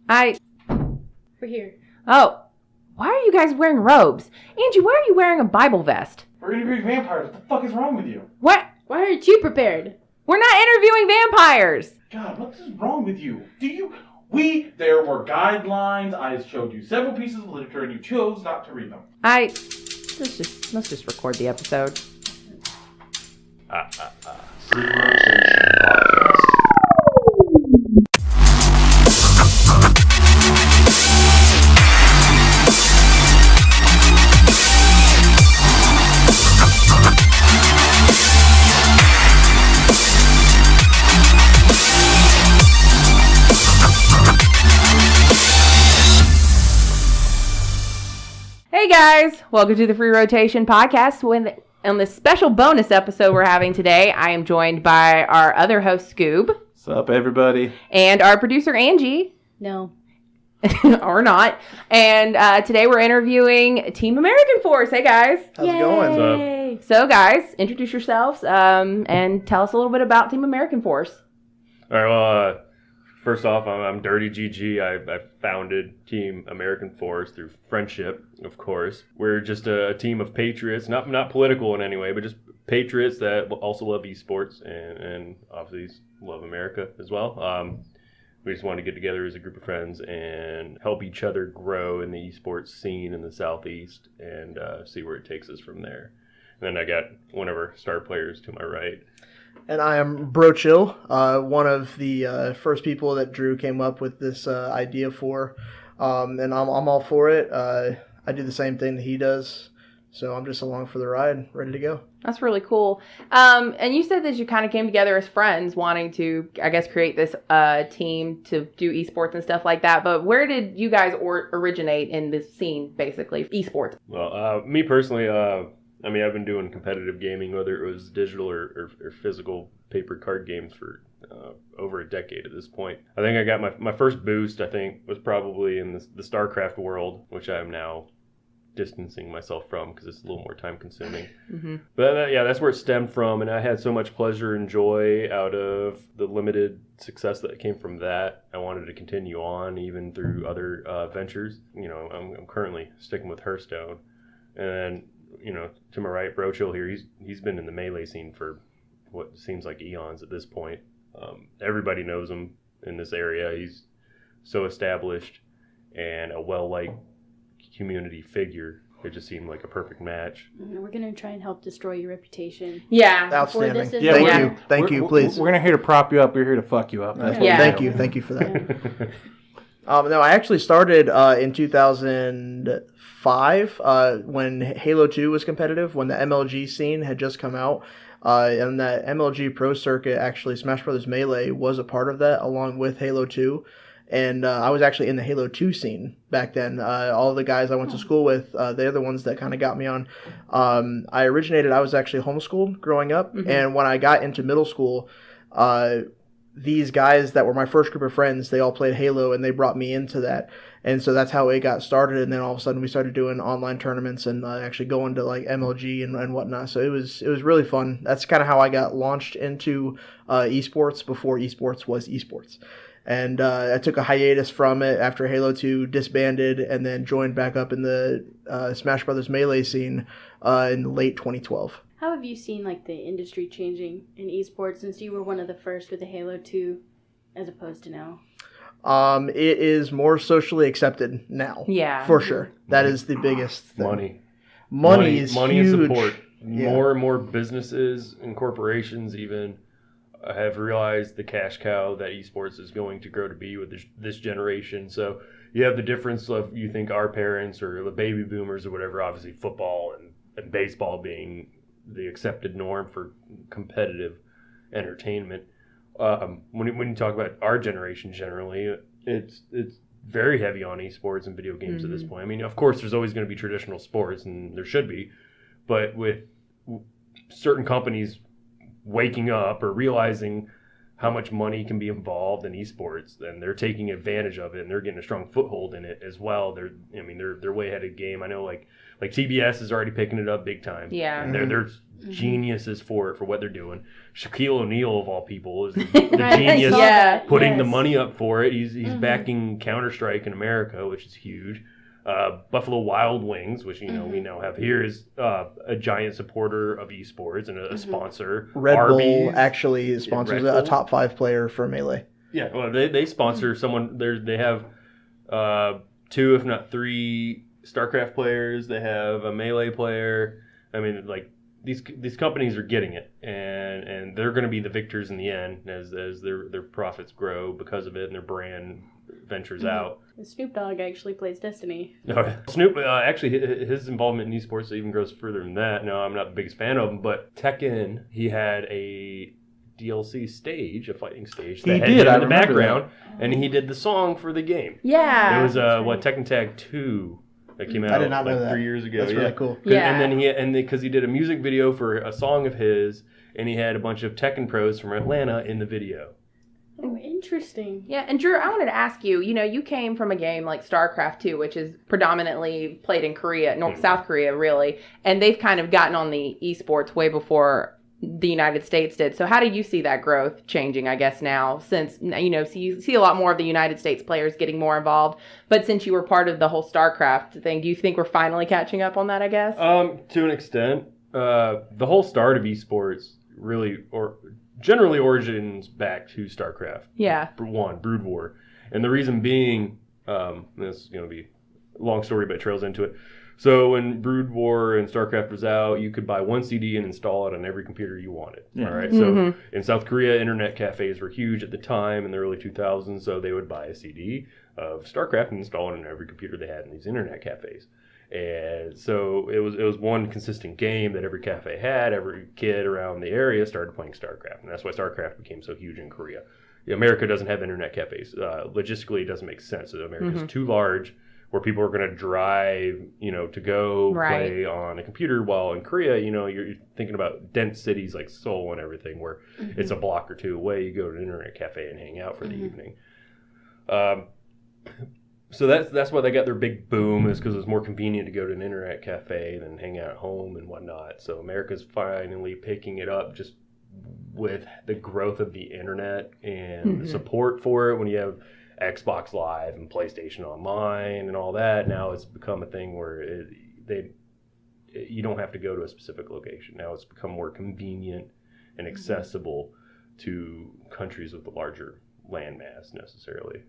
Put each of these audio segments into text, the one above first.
We're here. Oh, why are you guys wearing robes? Angie, why are you wearing a Bible vest? We're interviewing vampires. What the fuck is wrong with you? What? Why aren't you prepared? We're not interviewing vampires. God, what is wrong with you? There were guidelines. I showed you several pieces of literature and you chose not to read them. Let's just record the episode. Free Rotation Podcast. Hey guys, welcome to the Free Rotation Podcast. On this special bonus episode we're having today, I am joined by our other host, Scoob. What's up, everybody? And our producer, Angie. No. Or not. And today we're interviewing Team American Force. Hey guys. How's it going? Yay. So guys, introduce yourselves and tell us a little bit about Team American Force. All right, well, first off, I'm DirtyGG. I founded Team American Force through friendship, of course. We're just a team of patriots, not political in any way, but just patriots that also love eSports and obviously love America as well. We just want to get together as a group of friends and help each other grow in the esports scene in the Southeast and see where it takes us from there. And then I got one of our star players to my right. And I am BroChill, one of the first people that Drew came up with this idea for. And I'm all for it. I do the same thing that he does. So I'm just along for the ride, ready to go. That's really cool. And you said that you kind of came together as friends wanting to, I guess, create this team to do esports and stuff like that. But where did you guys originate in this scene, basically, esports? Well, me personally, I've been doing competitive gaming, whether it was digital or physical paper card games for over a decade at this point. I think I got my first boost, was probably in the StarCraft world, which I am now distancing myself from because it's a little more time consuming. Mm-hmm. But that's where it stemmed from, and I had so much pleasure and joy out of the limited success that came from that. I wanted to continue on even through other ventures. You know, I'm currently sticking with Hearthstone, and to my right, BroChill here, he's been in the Melee scene for what seems like eons at this point. Everybody knows him in this area. He's so established and a well-liked community figure. It just seemed like a perfect match. We're going to try and help destroy your reputation. Yeah. Outstanding. Yeah, Thank you, please. We're not here to prop you up. We're here to fuck you up. That's Thank you for that. No, I actually started in 2005 when Halo 2 was competitive, when the MLG scene had just come out. And that MLG Pro Circuit, actually, Smash Bros. Melee was a part of that, along with Halo 2. And I was actually in the Halo 2 scene back then. All the guys I went to school with, they're the ones that kind of got me on. I was actually homeschooled growing up. Mm-hmm. And when I got into middle school, these guys that were my first group of friends, they all played Halo, and they brought me into that. And so that's how it got started. And then all of a sudden we started doing online tournaments and actually going to like MLG and whatnot. So it was really fun. That's kind of how I got launched into esports before esports was esports. And I took a hiatus from it after Halo 2 disbanded, and then joined back up in the Smash Bros. Melee scene in late 2012. How have you seen like the industry changing in esports since you were one of the first with the Halo 2 as opposed to now? It is more socially accepted now. Yeah. For sure. That is the biggest thing. Money is money huge. and support. Yeah. More and more businesses and corporations even have realized the cash cow that esports is going to grow to be with this generation. So you have the difference of, you think our parents or the baby boomers or whatever, obviously football and baseball being the accepted norm for competitive entertainment. When you talk about our generation generally, it's very heavy on esports and video games at this point. I mean, of course, there's always going to be traditional sports, and there should be, but with certain companies waking up or realizing how much money can be involved in esports, and they're taking advantage of it, and they're getting a strong foothold in it as well. They're way ahead of the game. I know like TBS is already picking it up big time. Yeah. And they're geniuses for what they're doing. Shaquille O'Neal of all people is the genius putting the money up for it. He's backing Counter-Strike in America, which is huge. Buffalo Wild Wings, which we now have here, is a giant supporter of esports and a sponsor. Red Arby's, Bull actually sponsors a top 5 player for Melee. Yeah, well, they sponsor someone. They have 2, if not 3, StarCraft players. They have a Melee player. I mean, like these companies are getting it, and they're going to be the victors in the end as their profits grow because of it, and their brand ventures out. Snoop Dogg actually plays Destiny. Snoop, actually, his involvement in esports even goes further than that. No, I'm not the biggest fan of him, but Tekken, he had a DLC stage, a fighting stage that had him in the background, and he did the song for the game. Yeah. It was Tekken Tag 2 that came out I did not know that. 3 years ago. That's really cool. Yeah. And then because he did a music video for a song of his, and he had a bunch of Tekken pros from Atlanta in the video. Oh, interesting. Yeah, and Drew, I wanted to ask you, you came from a game like StarCraft 2, which is predominantly played in Korea, South Korea, really, and they've kind of gotten on the esports way before the United States did. So how do you see that growth changing, I guess, now, since, so you see a lot more of the United States players getting more involved, but since you were part of the whole StarCraft thing, do you think we're finally catching up on that, I guess? To an extent. The whole start of esports really, generally origins back to StarCraft. Yeah. 1, Brood War. And the reason being, this is going to be a long story, but it trails into it. So when Brood War and StarCraft was out, you could buy 1 CD and install it on every computer you wanted. Yeah. All right. So in South Korea, internet cafes were huge at the time in the early 2000s. So they would buy a CD of StarCraft and install it on every computer they had in these internet cafes. And so it was one consistent game that every cafe had. Every kid around the area started playing StarCraft, and that's why StarCraft became so huge in Korea. America doesn't have internet cafes. Logistically, it doesn't make sense. America's too large where people are going to drive, to go play on a computer. While in Korea, you're thinking about dense cities like Seoul and everything, where it's a block or 2 away. You go to an internet cafe and hang out for the evening. So that's why they got their big boom, is because it's more convenient to go to an internet cafe than hang out at home and whatnot. So America's finally picking it up just with the growth of the internet and the support for it. When you have Xbox Live and PlayStation Online and all that, now it's become a thing where you don't have to go to a specific location. Now it's become more convenient and accessible to countries with a larger landmass necessarily.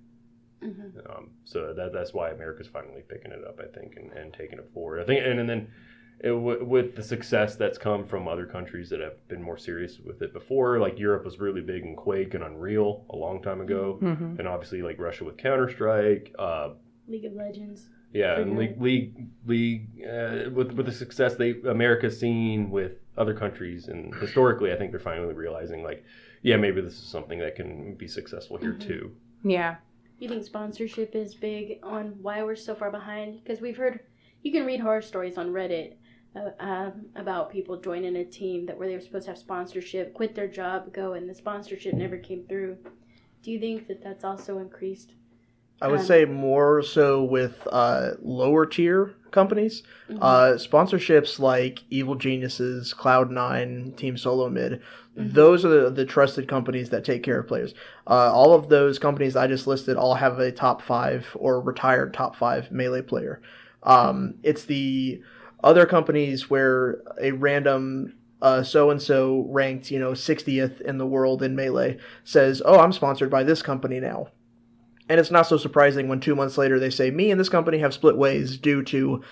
So that's why America's finally picking it up, I think, and taking it forward. I think, and then with the success that's come from other countries that have been more serious with it before, like Europe was really big in Quake and Unreal a long time ago, and obviously like Russia with Counter-Strike, League of Legends. Yeah, and League with the success America's seen with other countries, and historically, I think they're finally realizing maybe this is something that can be successful here too. Yeah. You think sponsorship is big on why we're so far behind? Because you can read horror stories on Reddit about people joining a team where they were supposed to have sponsorship, quit their job, go, and the sponsorship never came through. Do you think that that's also increased? I would say more so with lower tier companies. Sponsorships like Evil Geniuses, Cloud9, Team Solo Mid, those are the trusted companies that take care of players. All of those companies I just listed all have a top 5 or retired top 5 Melee player. It's the other companies where a random so-and-so ranked 60th in the world in Melee says, oh, I'm sponsored by this company now. And it's not so surprising when 2 months later they say, me and this company have split ways due to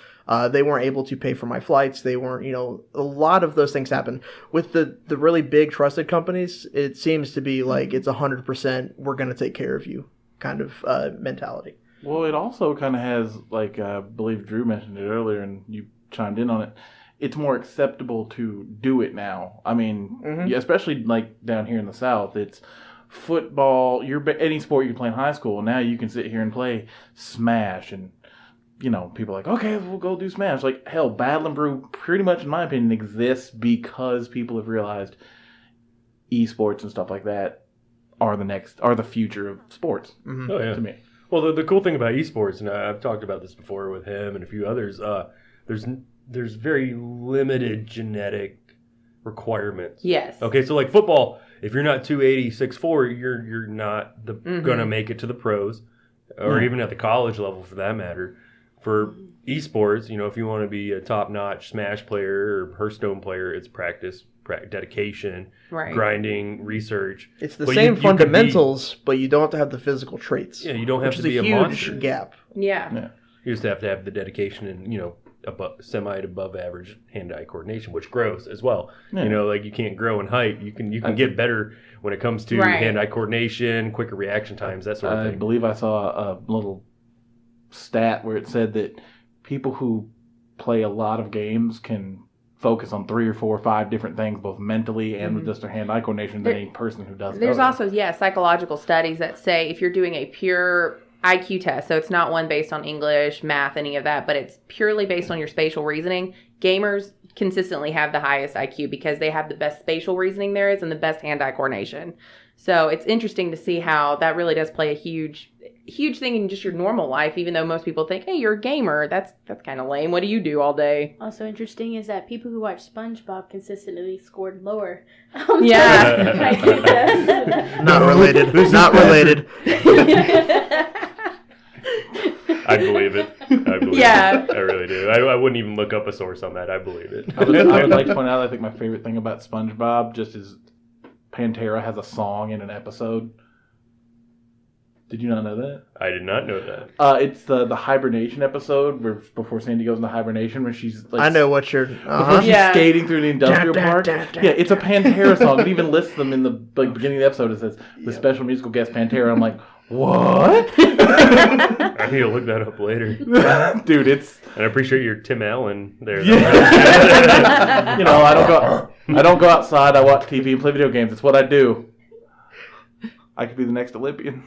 they weren't able to pay for my flights. They weren't, a lot of those things happen. With the really big trusted companies, it seems to be like it's 100% we're going to take care of you kind of mentality. Well, it also kind of has, I believe Drew mentioned it earlier and you chimed in on it. It's more acceptable to do it now. I mean, especially down here in the South, it's football, any sport you play in high school, now you can sit here and play Smash, and people are like, okay, we'll go do Smash. Hell, Battle and Brew pretty much, in my opinion, exists because people have realized esports and stuff like that are the future of sports. Mm-hmm. Oh yeah. To me. Well, the cool thing about esports, and I've talked about this before with him and a few others, there's very limited genetic requirements. Yes. Okay, so like football, if you're not 280, 6'4", you're not gonna make it to the pros, or even at the college level for that matter. For esports, if you want to be a top-notch Smash player or Hearthstone player, it's practice, dedication, grinding, research. It's the same fundamentals, but you don't have to have the physical traits. Yeah, you don't have to be a huge monster. Gap. Yeah. You just have to have the dedication and above average hand-eye coordination, which grows as well. Yeah. You can't grow in height. You can get better when it comes to hand-eye coordination, quicker reaction times, that sort of thing. I believe I saw a little stat where it said that people who play a lot of games can focus on 3 or 4 or 5 different things, both mentally and with just their hand-eye coordination, than any person who doesn't. There's also, psychological studies that say if you're doing a pure IQ test, so it's not one based on English, math, any of that, but it's purely based on your spatial reasoning, gamers consistently have the highest IQ because they have the best spatial reasoning there is and the best hand-eye coordination. So it's interesting to see how that really does play a huge thing in just your normal life, even though most people think, hey, you're a gamer. That's kind of lame. What do you do all day? Also interesting is that people who watch SpongeBob consistently scored lower. Yeah. Not related. Not related. I believe it. Yeah. I really do. I wouldn't even look up a source on that. I believe it. I would like to point out, I think my favorite thing about SpongeBob just is Pantera has a song in an episode. Did you not know that? I did not know that. It's the hibernation episode where before Sandy goes into hibernation, where she's like, I know what you're. Before she's skating through the industrial park. Yeah, it's a Pantera song. It even lists them in the beginning of the episode. It says the special musical guest Pantera. I'm like, what? I need to look that up later, dude. It's and I appreciate your Tim Allen there. Yeah. I don't go outside. I watch TV and play video games. It's what I do. I could be the next Olympian.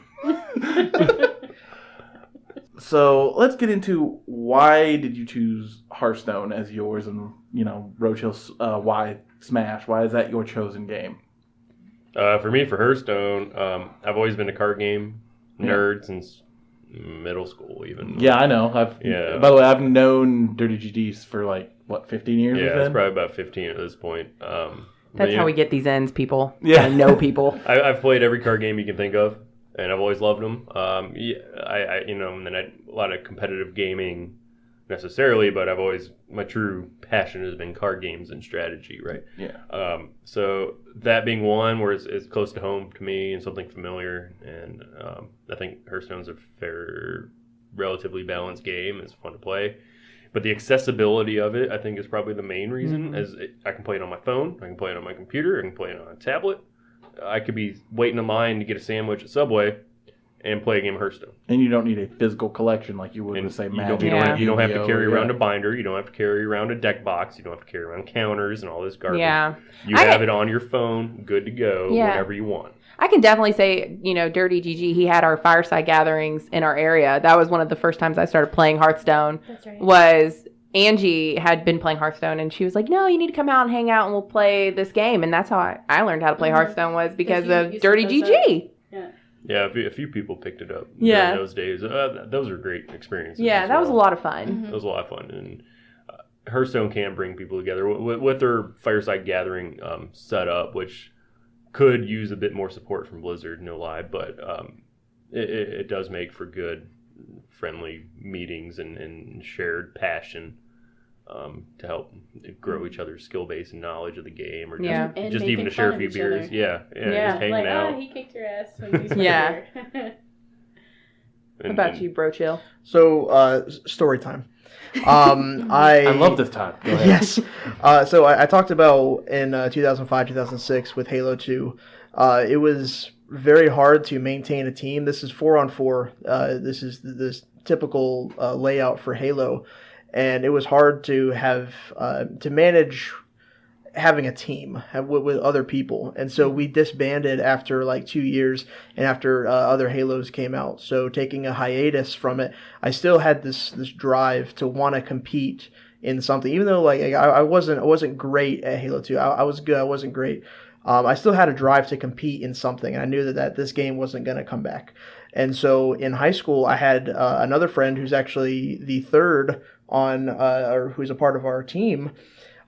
So let's get into why did you choose Hearthstone as yours, and BroChill's why Smash? Why is that your chosen game? For me, for Hearthstone, I've always been a card game nerd since middle school, even. Yeah, I know. By the way, I've known DirtyGG for 15 years. Yeah, it's probably about 15 at this point. That's how we get these ends, people. Yeah, I know people. I've played every card game you can think of, and I've always loved them. And then a lot of competitive gaming necessarily, but my true passion has been card games and strategy, right? Yeah. So that being one where it's close to home to me and something familiar, and I think Hearthstone's a relatively balanced game. It's fun to play. But the accessibility of it, I think, is probably the main reason. I can play it on my phone, I can play it on my computer, I can play it on a tablet. I could be waiting in line to get a sandwich at Subway and play a game of Hearthstone. And you don't need a physical collection like you would with, say, Magic. You don't have to carry around a binder. You don't have to carry around a deck box. You don't have to carry around counters and all this garbage. Yeah. You have it on your phone, good to go, whenever you want. I can definitely say, DirtyGG, he had our fireside gatherings in our area. That was one of the first times I started playing Hearthstone. That's right. Was Angie had been playing Hearthstone, and she was like, no, you need to come out and hang out, and we'll play this game. And that's how I learned how to play Hearthstone, was because of DirtyGG. Yeah, a few people picked it up during those days. Those were great experiences. Yeah, that was a lot of fun. Mm-hmm. It was a lot of fun. And Hearthstone can bring people together with their fireside gathering setup, which could use a bit more support from Blizzard, no lie, but it does make for good, friendly meetings and shared passion to help grow each other's skill base and knowledge of the game, or just even to share a few beers. Other. Yeah, just hanging out. He kicked your ass when he's here. What about you, BroChill? So, story time. I love this time. Go ahead. Yes. So I talked about in 2005, 2006 with Halo 2. It was very hard to maintain a team. This is 4-on-4. This is this typical layout for Halo, and it was hard to have to manage having a team with other people. And so we disbanded after 2 years, and after other Halos came out. So taking a hiatus from it, I still had this drive to want to compete in something, even though I wasn't great at Halo 2. I was good. I wasn't great. I still had a drive to compete in something, and I knew that this game wasn't going to come back. And so in high school, I had another friend who's actually the third on, or who's a part of our team,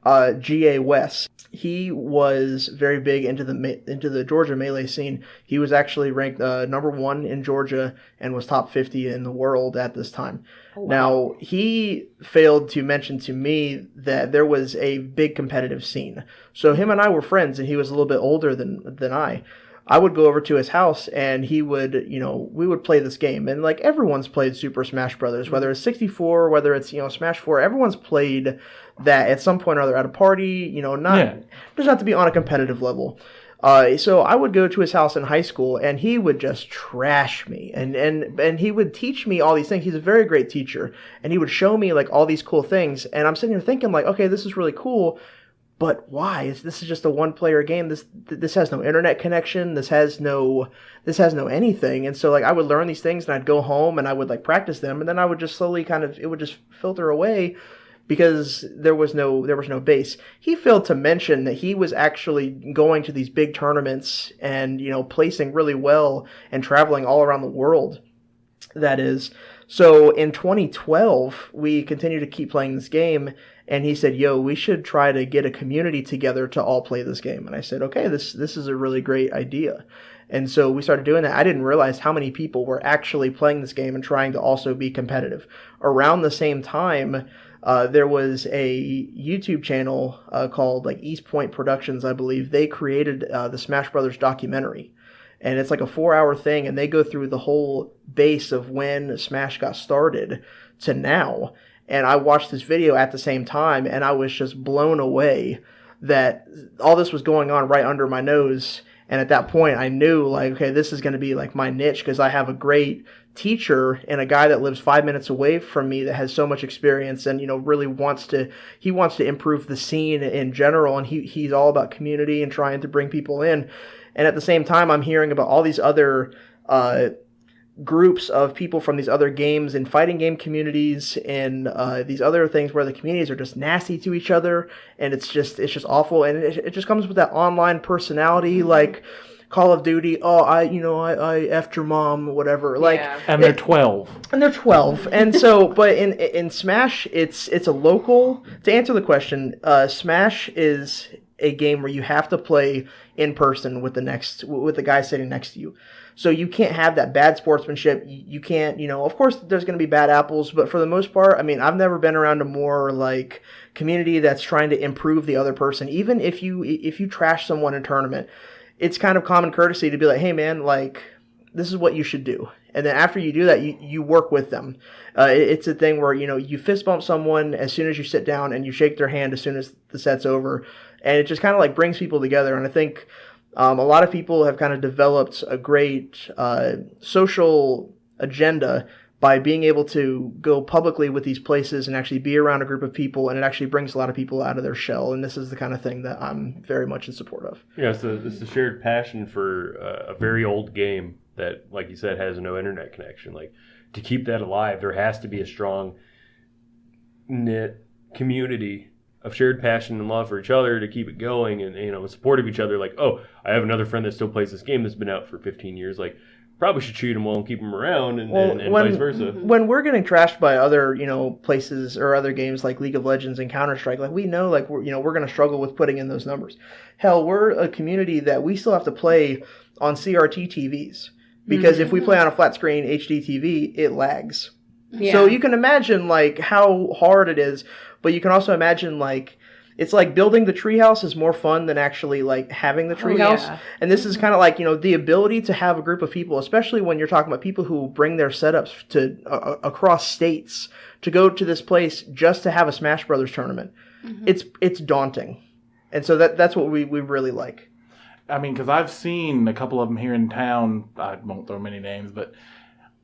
G.A. West. He was very big into the Georgia Melee scene. He was actually ranked number 1 in Georgia and was top 50 in the world at this time. Oh, wow. Now, he failed to mention to me that there was a big competitive scene. So him and I were friends, and he was a little bit older than I. I would go over to his house, and he would, we would play this game. And, like, everyone's played Super Smash Brothers, whether it's 64, whether it's, Smash 4. Everyone's played that at some point or other at a party, doesn't have to be on a competitive level. So I would go to his house in high school, and he would just trash me. And he would teach me all these things. He's a very great teacher. And he would show me, like, all these cool things. And I'm sitting here thinking, like, okay, this is really cool. But why? This is just a one-player game. This has no internet connection. This has no anything. And so, like, I would learn these things, and I'd go home, and I would, like, practice them, and then I would just slowly it would just filter away because there was no base. He failed to mention that he was actually going to these big tournaments and, placing really well and traveling all around the world. That is. So in 2012, we continued to keep playing this game, and he said, yo, we should try to get a community together to all play this game. And I said, okay, this is a really great idea. And so we started doing that. I didn't realize how many people were actually playing this game and trying to also be competitive. Around the same time, there was a YouTube channel called like East Point Productions, I believe. They created the Smash Brothers documentary. And it's like a 4-hour thing, and they go through the whole base of when Smash got started to now. And I watched this video at the same time, and I was just blown away that all this was going on right under my nose. And at that point, I knew, like, okay, this is going to be like my niche, because I have a great teacher and a guy that lives 5 minutes away from me that has so much experience and, really wants to improve the scene in general. And he's all about community and trying to bring people in. And at the same time, I'm hearing about all these other groups of people from these other games and fighting game communities and these other things where the communities are just nasty to each other, and it's just awful. And it just comes with that online personality, like Call of Duty. Oh, I effed your mom, whatever. Like, yeah. And they're 12. And so, but in Smash, it's a local. To answer the question, Smash is a game where you have to play in person with the guy sitting next to you. So you can't have that bad sportsmanship. You can't, of course there's going to be bad apples, but for the most part, I mean, I've never been around a more like community that's trying to improve the other person. Even if you trash someone in a tournament, it's kind of common courtesy to be like, hey man, like, this is what you should do. And then after you do that, you work with them. It's a thing where, you fist bump someone as soon as you sit down, and you shake their hand as soon as the set's over. And it just kind of like brings people together. And I think a lot of people have kind of developed a great social agenda by being able to go publicly with these places and actually be around a group of people, and it actually brings a lot of people out of their shell. And this is the kind of thing that I'm very much in support of. Yeah, it's a shared passion for a very old game that, like you said, has no internet connection. Like, to keep that alive, there has to be a strong knit community of shared passion and love for each other to keep it going, and support of each other. Like, oh, I have another friend that still plays this game that's been out for 15 years. Like, probably should treat him well and keep him around, and vice versa. When we're getting trashed by other places or other games like League of Legends and Counter-Strike, like, we know, like, we're going to struggle with putting in those numbers. Hell, we're a community that we still have to play on CRT TVs, because if we play on a flat screen HD TV, it lags. Yeah. So you can imagine like how hard it is, but you can also imagine like it's like building the treehouse is more fun than actually like having the treehouse. Yeah. And this is kind of like, the ability to have a group of people, especially when you're talking about people who bring their setups to across states to go to this place just to have a Smash Brothers tournament. Mm-hmm. It's daunting. And so that's what we really like. I mean, because I've seen a couple of them here in town. I won't throw many names, but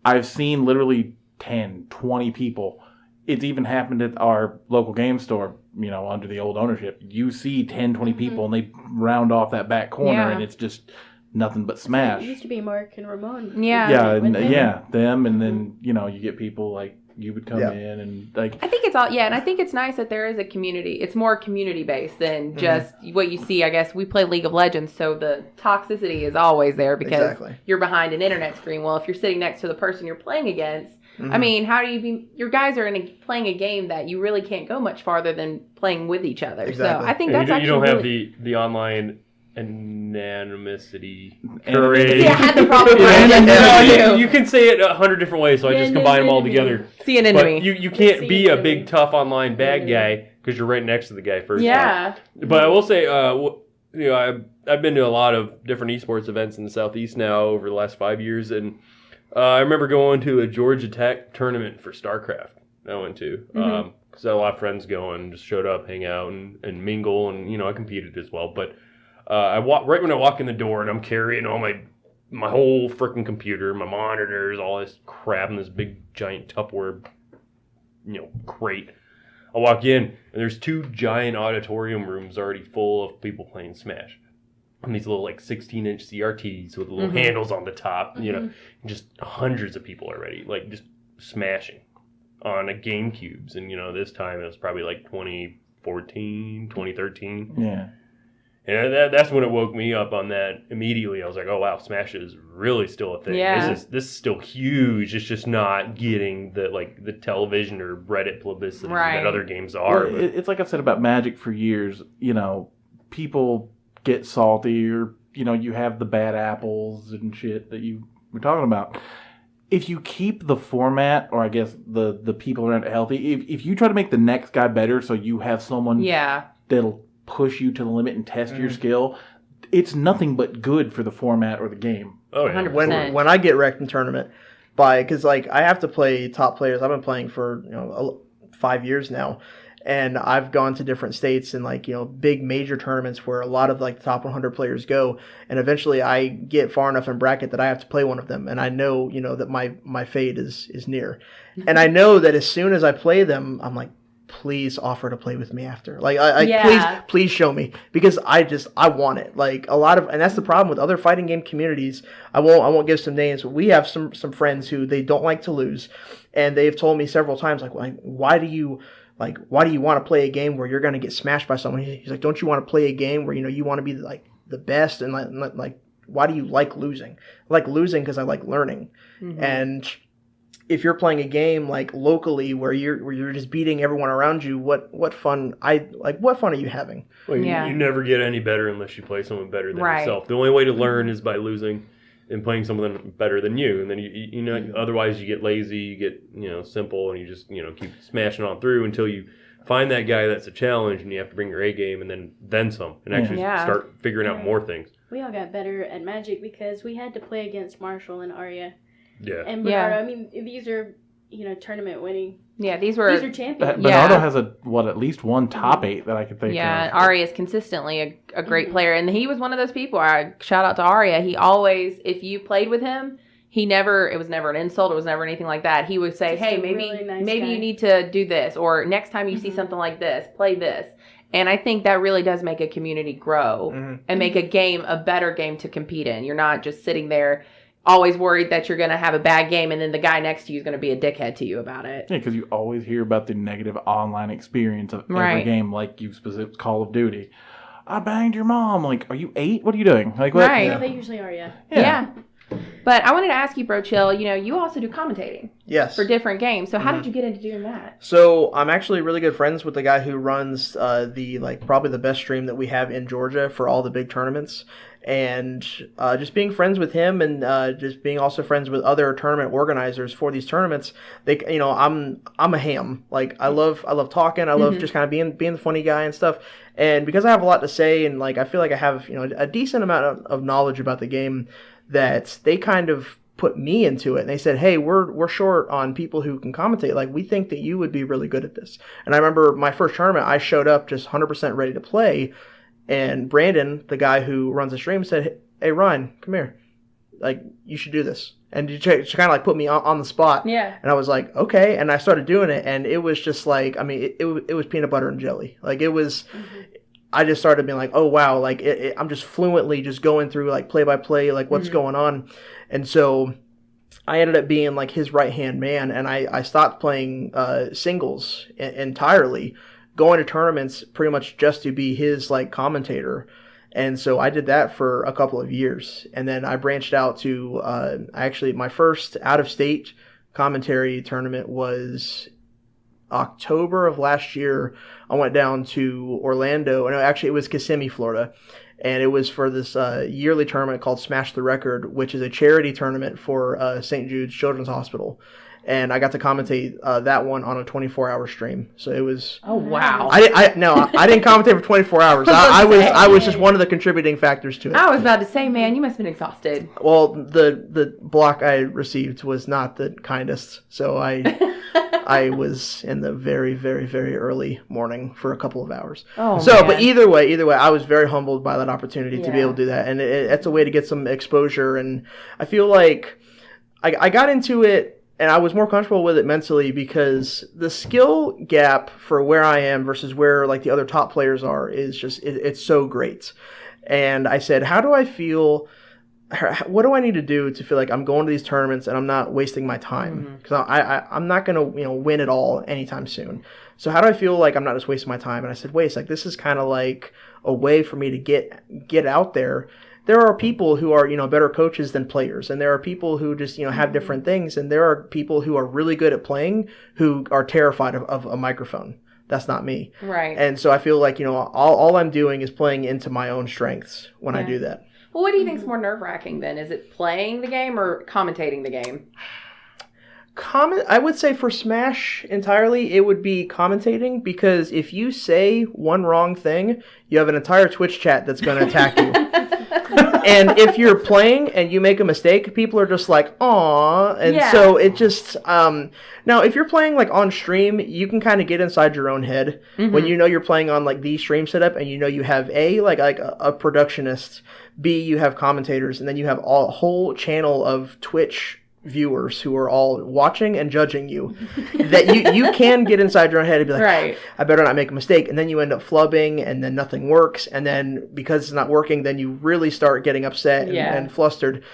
I've seen literally 10, 20 people. It's even happened at our local game store, under the old ownership. You see 10, 20 people, and they round off that back corner, and it's just nothing but Smash. It used to be Mark and Ramon. Yeah. Them, and then you get people like you would come in and like. I think it's all and I think it's nice that there is a community. It's more community based than just what you see. I guess we play League of Legends, so the toxicity is always there because you're behind an internet screen. Well, if you're sitting next to the person you're playing against. I mean, how do you be? Your guys are playing a game that you really can't go much farther than playing with each other. Exactly. So I think that's you actually don't have really... the online anonymity. See, I had the problem. You can say it 100 different ways, so I just combine them all together. See an enemy. But you can't be a big tough online bad guy because you're right next to the guy first. Yeah. But I will say, I've been to a lot of different esports events in the Southeast now over the last 5 years, and I remember going to a Georgia Tech tournament for StarCraft. I went to because I had a lot of friends going, just showed up, hang out, and mingle, and I competed as well. But right when I walk in the door, and I'm carrying all my whole freaking computer, my monitors, all this crap in this big giant Tupperware, crate. I walk in, and there's 2 giant auditorium rooms already full of people playing Smash. And these little 16-inch CRTs with little handles on the top, just hundreds of people already, just smashing on a GameCubes. And, this time it was probably 2014, 2013. Yeah. And that's when it woke me up on that immediately. I was like, oh, wow, Smash is really still a thing. Yeah. This is still huge. It's just not getting the television or Reddit publicity that other games are. Well, it's like I've said about Magic for years. People get salty, or you have the bad apples and shit that you were talking about. If you keep the format, or I guess the people around it healthy, if you try to make the next guy better, so you have someone that'll push you to the limit and test your skill, it's nothing but good for the format or the game. Oh yeah. 100%. When I get wrecked in tournament because I have to play top players. I've been playing for 5 years now. And I've gone to different states and big major tournaments where a lot of the top 100 players go, and eventually I get far enough in bracket that I have to play one of them, and I know that my fate is near, and I know that as soon as I play them, I'm like, please offer to play with me after, please show me, because I want it. And that's the problem with other fighting game communities. I won't give some names, but we have some friends who they don't like to lose, and they've told me several times why do you want to play a game where you're going to get smashed by someone? He's like, don't you want to play a game where, you want to be the best? And why do you like losing? I like losing because I like learning. Mm-hmm. And if you're playing a game locally where you're just beating everyone around you, what fun are you having? Well, you never get any better unless you play someone better than yourself. The only way to learn is by losing and playing someone better than you, and then otherwise you get lazy, you get simple, and you just keep smashing on through until you find that guy that's a challenge, and you have to bring your A game and then some, and actually start figuring out more things. We all got better at Magic because we had to play against Marshall and Arya. Yeah. And Bernardo. I mean, these are tournament winning. Yeah, these are champions. Bernardo has at least one top 8 that I could think of. Yeah, Arya is consistently a great player, and he was one of those people. Shout out to Arya. He always, if you played with him, it was never an insult. It was never anything like that. He would say, hey, maybe you need to do this, or next time you see something like this, play this. And I think that really does make a community grow and make a game a better game to compete in. You're not just sitting there always worried that you're going to have a bad game and then the guy next to you is going to be a dickhead to you about it. Yeah, because you always hear about the negative online experience of every game, specific Call of Duty. I banged your mom. Are you 8? What are you doing? What? Right. Yeah, they usually are, Yeah. But I wanted to ask you, BroChill, you also do commentating. Yes. For different games. So how did you get into doing that? So I'm actually really good friends with the guy who runs probably the best stream that we have in Georgia for all the big tournaments. And just being friends with him and just being also friends with other tournament organizers for these tournaments, I'm a ham. I love talking. I love just kind of being the funny guy and stuff. And because I have a lot to say and I feel like I have a decent amount of knowledge about the game, that they kind of put me into it. And they said, hey, we're short on people who can commentate. We think that you would be really good at this. And I remember my first tournament, I showed up just 100% ready to play. And Brandon, the guy who runs the stream, said, hey, Ryan, come here. You should do this. And she kind of put me on the spot. Yeah. And I was like, okay. And I started doing it. And it was just it was peanut butter and jelly. It was, I just started being like, oh wow, like I'm just fluently just going through like play by play, like what's going on. And so I ended up being like his right hand man, and I stopped playing singles entirely, going to tournaments pretty much just to be his like commentator. And so I did that for a couple of years, and then I branched out to actually my first out of state commentary tournament was October of last year. I went down to Orlando, and actually it was Kissimmee, Florida, and it was for this yearly tournament called Smash the Record, which is a charity tournament for St. Jude's Children's Hospital. And I got to commentate that one on a 24-hour stream. So it was. Oh wow! I didn't commentate for 24 hours. I was just one of the contributing factors to it. I was about to say, man, you must have been exhausted. Well, the block I received was not the kindest, so I was in the very, very, very early morning for a couple of hours. Oh, so, man. But either way, I was very humbled by that opportunity to be able to do that, and it's a way to get some exposure. And I feel like I got into it. And I was more comfortable with it mentally because the skill gap for where I am versus where like the other top players are is just it's so great. And I said, how do I feel? What do I need to do to feel like I'm going to these tournaments and I'm not wasting my time? Because I'm not going to win it all anytime soon. So how do I feel like I'm not just wasting my time? And I said, wait, it's like this is kind of like a way for me to get out there. There are people who are, better coaches than players, and there are people who just, have different things, and there are people who are really good at playing who are terrified of a microphone. That's not me. Right. And so I feel like, all I'm doing is playing into my own strengths when I do that. Well, what do you think is more nerve-wracking then? Is it playing the game or commentating the game? I would say for Smash entirely, it would be commentating, because if you say one wrong thing, you have an entire Twitch chat that's going to attack you. And if you're playing and you make a mistake, people are just like, "Aw," and so it just. Now, if you're playing like on stream, you can kind of get inside your own head when you're playing on like the stream setup, and you have like a productionist, B, you have commentators, and then you have a whole channel of Twitch viewers who are all watching and judging you. That you can get inside your own head and be like, right, I better not make a mistake, and then you end up flubbing, and then nothing works, and then because it's not working, then you really start getting upset and flustered.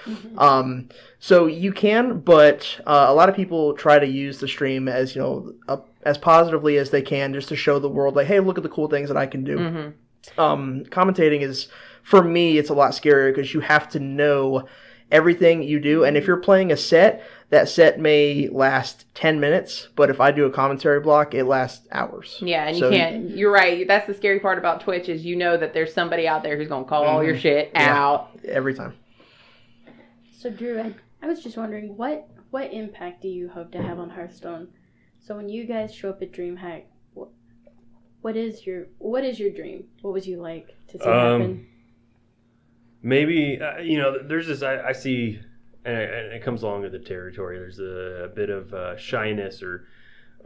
So you can, but a lot of people try to use the stream as as positively as they can, just to show the world like, hey, look at the cool things that I can do. Commentating is, for me, it's a lot scarier because you have to know everything you do, and if you're playing a set, that set may last 10 minutes, but if I do a commentary block, it lasts hours. Yeah, and you're right, that's the scary part about Twitch, is that there's somebody out there who's going to call all your shit out. Every time. So Drew, I was just wondering, what impact do you hope to have on Hearthstone? So when you guys show up at Dreamhack, what is your dream? What would you like to see happen? Maybe, there's this, I see, and it comes along with the territory, there's a bit of shyness or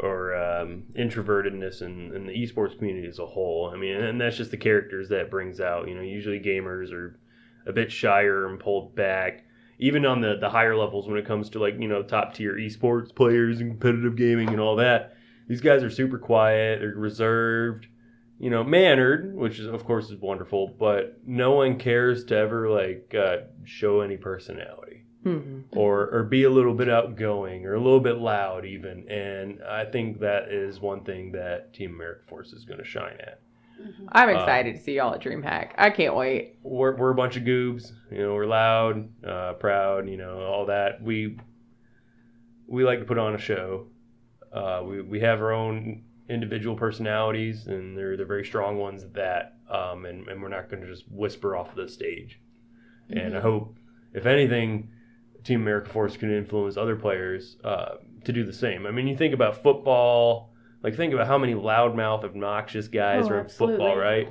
introvertedness in the esports community as a whole. I mean, and that's just the characters that brings out. Usually gamers are a bit shyer and pulled back. Even on the higher levels when it comes to top tier esports players and competitive gaming and all that, these guys are super quiet, they're reserved. Mannered, which is of course is wonderful, but no one cares to ever show any personality or be a little bit outgoing or a little bit loud even. And I think that is one thing that Team America Force is going to shine at. I'm excited to see y'all at DreamHack. I can't wait. We're a bunch of goobs. We're loud, proud. All that. We like to put on a show. We have our own individual personalities, and they're very strong ones at that, and we're not going to just whisper off the stage. And I hope, if anything, Team America Force can influence other players to do the same. I mean, you think about football, think about how many loudmouth, obnoxious guys are in football, right?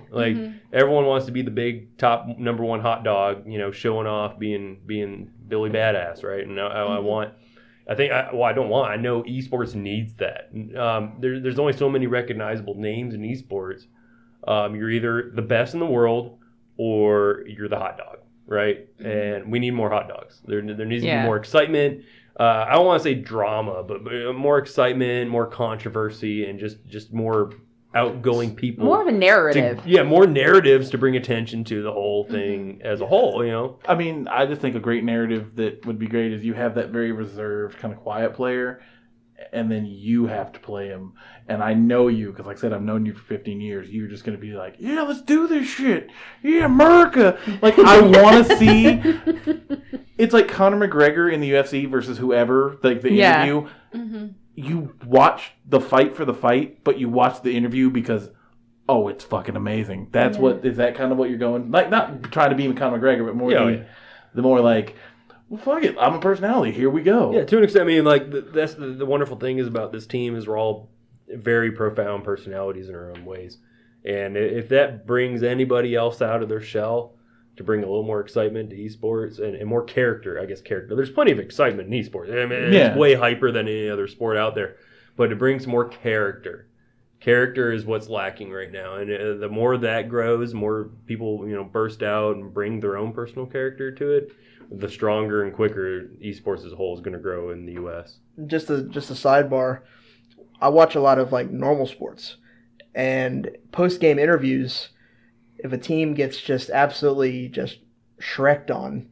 Everyone wants to be the big top number one hot dog, showing off, being Billy Badass, right? And I know esports needs that. There's only so many recognizable names in esports. You're either the best in the world or you're the hot dog, right? And we need more hot dogs. There needs to be more excitement. I don't want to say drama, but more excitement, more controversy, and just more outgoing people. More of a narrative. More narratives to bring attention to the whole thing as a whole, you know? I mean, I just think a great narrative that would be great is you have that very reserved, kind of quiet player, and then you have to play him. And I know you, because like I said, I've known you for 15 years. You're just going to be like, yeah, let's do this shit. Yeah, America. Like, I want to see... It's like Conor McGregor in the UFC versus whoever, like the interview. Mm-hmm. You watch the fight for the fight, but you watch the interview because, oh, it's fucking amazing. That's what, is that kind of what you're going? Like, not trying to be Conor McGregor, but more the more like, well, fuck it, I'm a personality. Here we go. Yeah, to an extent, I mean, like, that's the wonderful thing is about this team is we're all very profound personalities in our own ways. And if that brings anybody else out of their shell to bring a little more excitement to esports and more character, I guess character. There's plenty of excitement in esports. I mean, it's way hyper than any other sport out there. But it brings more character. Character is what's lacking right now. And the more that grows, more people, burst out and bring their own personal character to it, the stronger and quicker esports as a whole is going to grow in the U.S. Just a sidebar. I watch a lot of like normal sports and post-game interviews. If a team gets just absolutely just shreked on,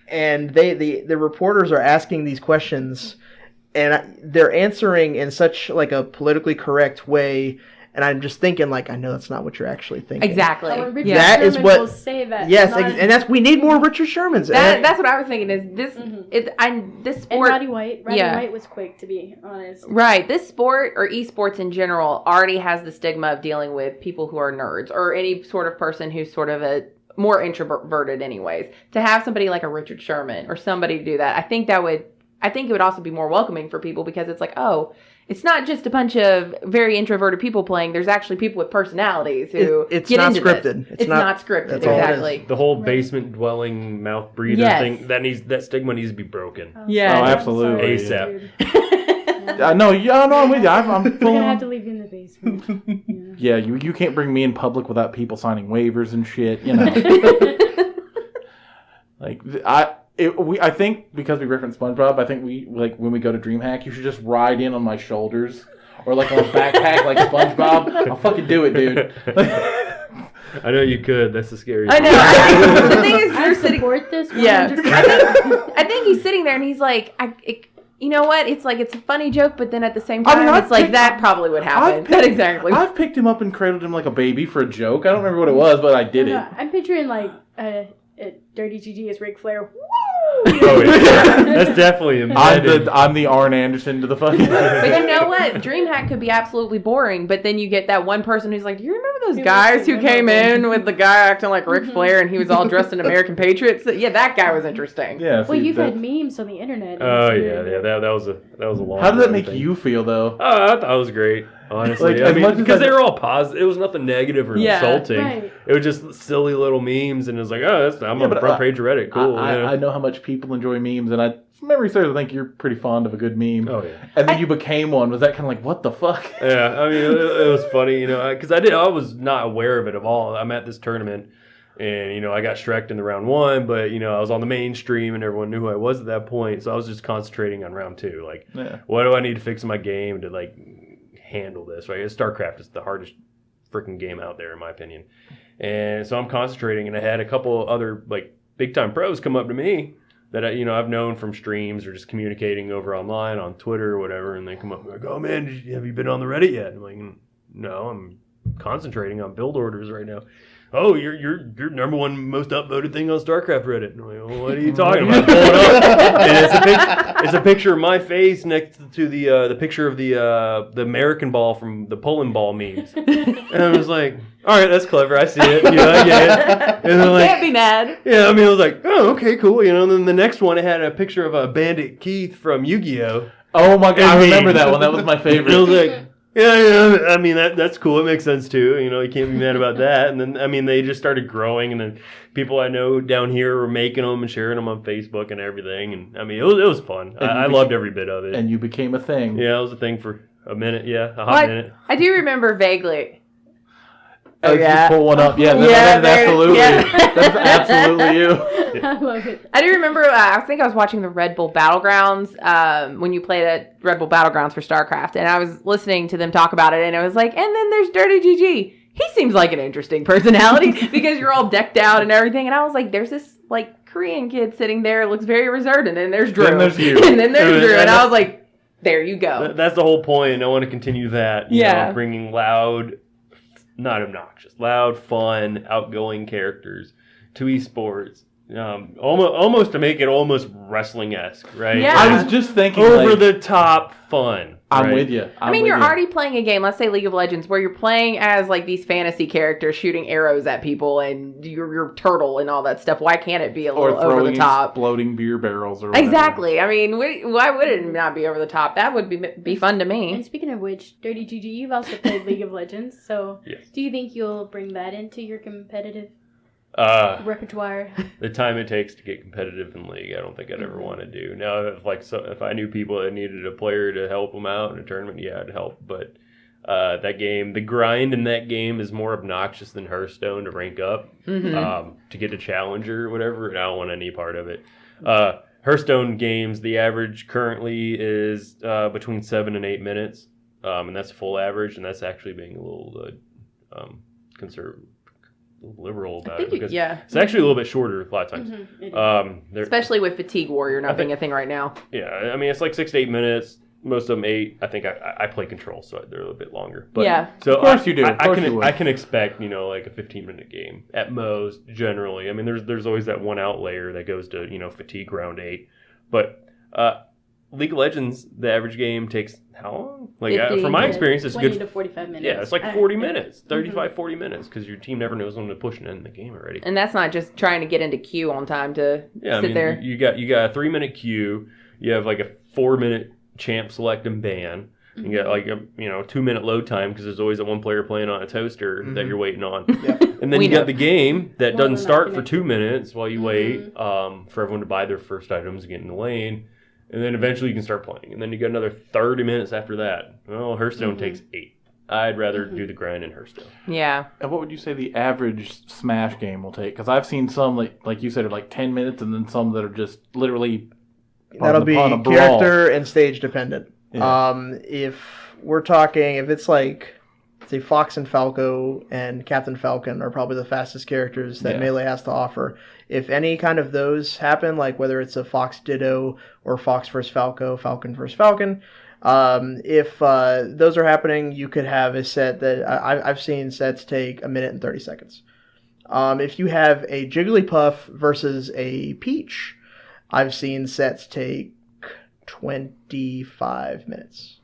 and the reporters are asking these questions, and they're answering in such like a politically correct way, and I'm just thinking like, I know that's not what you're actually thinking. Exactly. That is what. Will say that. Yes, and that's we need more Richard Shermans. That's what I was thinking. Is this this sport? And Roddy White was quick, to be honest. Right. This sport or esports in general already has the stigma of dealing with people who are nerds or any sort of person who's sort of a more introverted, anyways. To have somebody like a Richard Sherman or somebody to do that, I think it would also be more welcoming for people because it's like, oh, it's not just a bunch of very introverted people playing. There's actually people with personalities who it's get not into scripted. This. It's not scripted. Exactly. The whole basement dwelling mouth breather thing that stigma needs to be broken. Oh, absolutely. ASAP. No, I'm with you. I'm We're gonna have to leave you in the basement. Yeah, you can't bring me in public without people signing waivers and shit. I think because we referenced SpongeBob, I think we like when we go to DreamHack, you should just ride in on my shoulders or like on a backpack like SpongeBob. I'll fucking do it, dude. I know you could. That's the scary thing. I know. The thing is, you're sitting. This. Yeah. I think he's sitting there and he's like, you know what? It's like it's a funny joke, but then at the same time, that probably would happen. I've picked him up and cradled him like a baby for a joke. I don't remember what it was, but I did it. I'm picturing like DirtyGG as Ric Flair. Oh, yeah. That's definitely embedded. I'm the Arn Anderson to the fucking. But you know what? DreamHack could be absolutely boring, but then you get that one person who's like, do you remember those guys who came in with the guy acting like Ric Flair and he was all dressed in American Patriots? Yeah, that guy was interesting. Yeah. Well, you've had memes on the internet. Oh yeah. That was a long. How did that make you feel though? Oh, I thought it was great. Honestly, because they were all positive. It was nothing negative or insulting. Right. It was just silly little memes, and it was like, I'm on the front page of Reddit. Cool. I know how much people enjoy memes, and if memory serves, I think you're pretty fond of a good meme. Oh yeah. And then you became one. Was that kind of like, what the fuck? Yeah, I mean, it was funny, because I was not aware of it at all. I'm at this tournament, and I got Shrek'd in the round 1, but I was on the mainstream, and everyone knew who I was at that point. So I was just concentrating on round 2. Like, what do I need to fix in my game to like handle this, right? StarCraft is the hardest freaking game out there in my opinion, and so I'm concentrating, and I had a couple other like big time pros come up to me that I've known from streams or just communicating over online on Twitter or whatever, and they come up and like, oh man, have you been on the Reddit yet? I'm like, no, I'm concentrating on build orders right now. Oh, you're number one most upvoted thing on StarCraft Reddit. And I'm like, well, what are you talking about? Pull it up. And it's a picture of my face next to the picture of the American ball from the Poland ball memes. And I was like, all right, that's clever. I see it. I get it. And then, like, can't be mad. Yeah, I mean, I was like, oh, okay, cool. And then the next one, it had a picture of Bandit Keith from Yu-Gi-Oh. Oh my god, I remember that one. That was my favorite. I was like, yeah, I mean, that's cool. It makes sense, too. You can't be mad about that. And then, I mean, they just started growing, and then people I know down here were making them and sharing them on Facebook and everything. And, I mean, it was fun. I loved every bit of it. And you became a thing. Yeah, it was a thing for a minute. Yeah, a hot minute. I do remember vaguely. As yeah. you pull one up. Yeah, that's absolutely, that's absolutely you. I love it. I do remember, I think I was watching the Red Bull Battlegrounds when you played at Red Bull Battlegrounds for StarCraft, and I was listening to them talk about it, and I was like, and then there's DirtyGG. He seems like an interesting personality because you're all decked out and everything, and I was like, there's this, like, Korean kid sitting there, looks very reserved, and then there's Drew. Then there's you. And then there's Drew, and I was like, there you go. That's the whole point, and I want to continue that. You know, bringing loud, not obnoxious, loud, fun, outgoing characters to esports. Almost to make it almost wrestling-esque, right? Yeah. I was just thinking over the top fun. I'm right? with you. I mean, you're already playing a game, let's say League of Legends, where you're playing as like these fantasy characters shooting arrows at people and you're turtle and all that stuff. Why can't it be a little over the top? Exploding beer barrels or whatever. Exactly. I mean, why would it not be over the top? That would be fun to And me. speaking of which, DirtyGG, you've also played League of Legends, so Yes. do you think you'll bring that into your competitive repertoire? The time it takes to get competitive in League, I don't think I'd ever want to do. Now, if I knew people that needed a player to help them out in a tournament, yeah, I'd help. But that game, the grind in that game is more obnoxious than Hearthstone to rank up, to get to Challenger or whatever, and I don't want any part of it. Hearthstone games, the average currently is between 7 and 8 minutes, and that's full average, and that's actually being a little conservative. Liberal about it because it's actually a little bit shorter a lot of times. Especially with Fatigue Warrior not being a thing right now. Yeah, I mean, it's like 6 to 8 minutes. Most of them 8. I think I play Control, so they're a little bit longer. But, yeah. So of course you do. I can expect, like a 15-minute game at most, generally. I mean, there's always that one outlier that goes to, Fatigue round 8. But League of Legends, the average game takes how long? Like, from my experience, it's 20 good. 20 to 45 minutes. Yeah, it's like 40 minutes, 35, 40 minutes, because your team never knows when to push and end the game already. And that's not just trying to get into queue on time to sit there. You got a 3-minute queue. You have like a 4-minute champ select and ban. You got like a 2-minute load time because there's always that one player playing on a toaster that you're waiting on. And then you got the game that doesn't start for 2 minutes while you wait for everyone to buy their first items and get in the lane. And then eventually you can start playing. And then you got another 30 minutes after that. Well, Hearthstone takes 8. I'd rather do the grind in Hearthstone. Yeah. And what would you say the average Smash game will take? Because I've seen some, like you said, are like 10 minutes, and then some that are just literally that'll be character and stage dependent. Yeah. If we're talking, if it's like, say, Fox and Falco and Captain Falcon are probably the fastest characters that Melee has to offer. If any kind of those happen, like whether it's a Fox Ditto or Fox versus Falco, Falcon versus Falcon, if those are happening, you could have a set that I've seen sets take 1 minute and 30 seconds. If you have a Jigglypuff versus a Peach, I've seen sets take 25 minutes.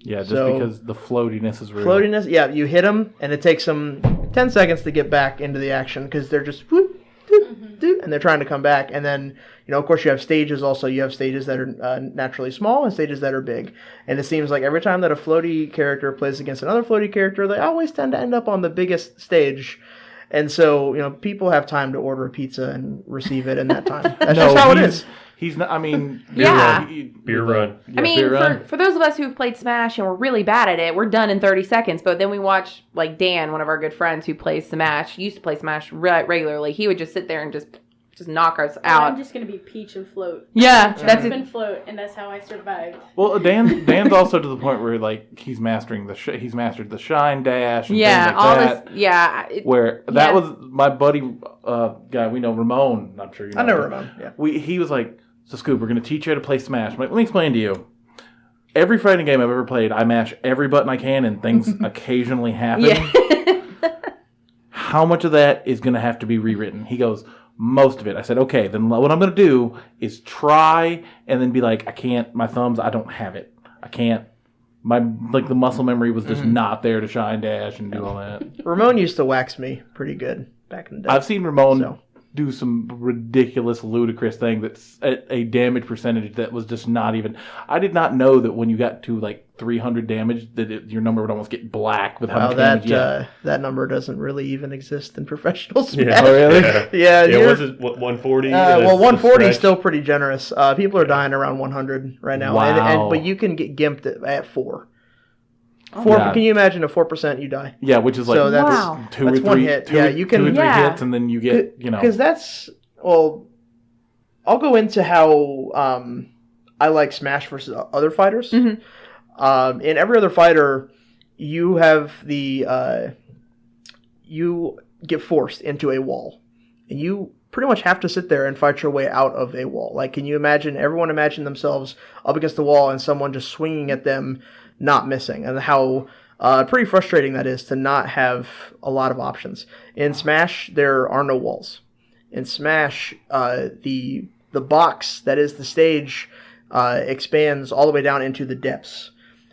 Yeah, just because the floatiness is real. Floatiness, yeah, you hit them, and it takes them 10 seconds to get back into the action because they're just whoop, doop, doop, and they're trying to come back. And then, of course, you have stages also. You have stages that are naturally small and stages that are big. And it seems like every time that a floaty character plays against another floaty character, they always tend to end up on the biggest stage. And so, people have time to order a pizza and receive it in that time. That's just how it is. He's not, I mean... Beer run. I mean, for those of us who've played Smash and we're really bad at it, we're done in 30 seconds. But then we watch, like, Dan, one of our good friends who plays Smash, used to play Smash regularly. He would just sit there and just knock us out. I'm just going to be Peach and float. Yeah. That's and float, and that's how I survived. Well, Dan's also to the point where, like, he's mastering he's mastered the Shine Dash and things like all that. That was my buddy, guy we know, Ramon. Not sure you know. I know Ramon, yeah. He was like, so Scoop, we're going to teach you how to play Smash. I'm like, let me explain to you. Every fighting game I've ever played, I mash every button I can and things occasionally happen. Yeah. How much of that is going to have to be rewritten? He goes, most of it. I said, okay, then what I'm going to do is try and then be like, I can't, my thumbs, I don't have it. I can't. The muscle memory was just not there to Shine Dash and do all that. Ramon used to wax me pretty good back in the day. I've seen Ramon do some ridiculous, ludicrous thing that's a damage percentage that was just not even... I did not know that when you got to like 300 damage that your number would almost get black with how much damage you had. That number doesn't really even exist in professional Smash. Yeah. Oh, really? Yeah, was it 140? Well, 140 is still pretty generous. People are dying around 100 right now. Wow. But you can get gimped at 4. Can you imagine a 4% you die? Yeah, which is like So that's, Wow. two that's or one three hit. two, Yeah, you can. 2 or 3 Yeah. hits, and then you get Because that's well. I'll go into how I like Smash versus other fighters. Mhm. In every other fighter, you have you get forced into a wall, and you pretty much have to sit there and fight your way out of a wall. Like, can you imagine? Everyone imagine themselves up against the wall and someone just swinging at them, not missing, and how pretty frustrating that is to not have a lot of options. In Smash, there are no walls. In Smash, the box that is the stage expands all the way down into the depths.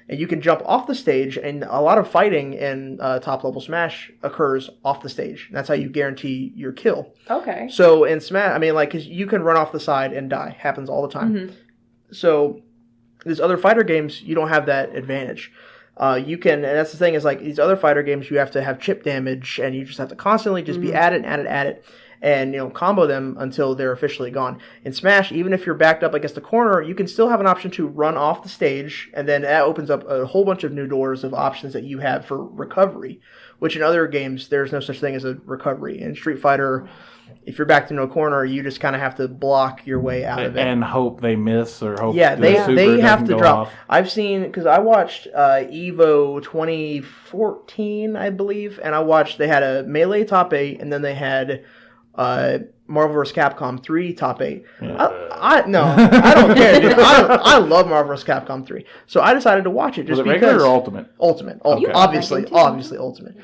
And you can jump off the stage, and a lot of fighting in top-level Smash occurs off the stage. And that's how you guarantee your kill. Okay. So in Smash, I mean, like, 'cause you can run off the side and die. Happens all the time. Mhm. So these other fighter games, you don't have that advantage. You can, and that's the thing, is like these other fighter games, you have to have chip damage, and you just have to constantly just be at it, and combo them until they're officially gone. In Smash, even if you're backed up against a corner, you can still have an option to run off the stage, and then that opens up a whole bunch of new doors of options that you have for recovery, which in other games, there's no such thing as a recovery. In Street Fighter, if you're backed into a corner, you just kind of have to block your way out of it. and hope they miss or hope They super have doesn't to go drop. off. I've seen, because I watched Evo 2014, I believe, and they had a Melee top 8, and then they had Marvel vs. Capcom 3 top 8. Yeah. I don't care, dude. I love Marvel vs. Capcom 3. So I decided to watch it Was just it regular because. or ultimate? Ultimate. Okay. Obviously Ultimate.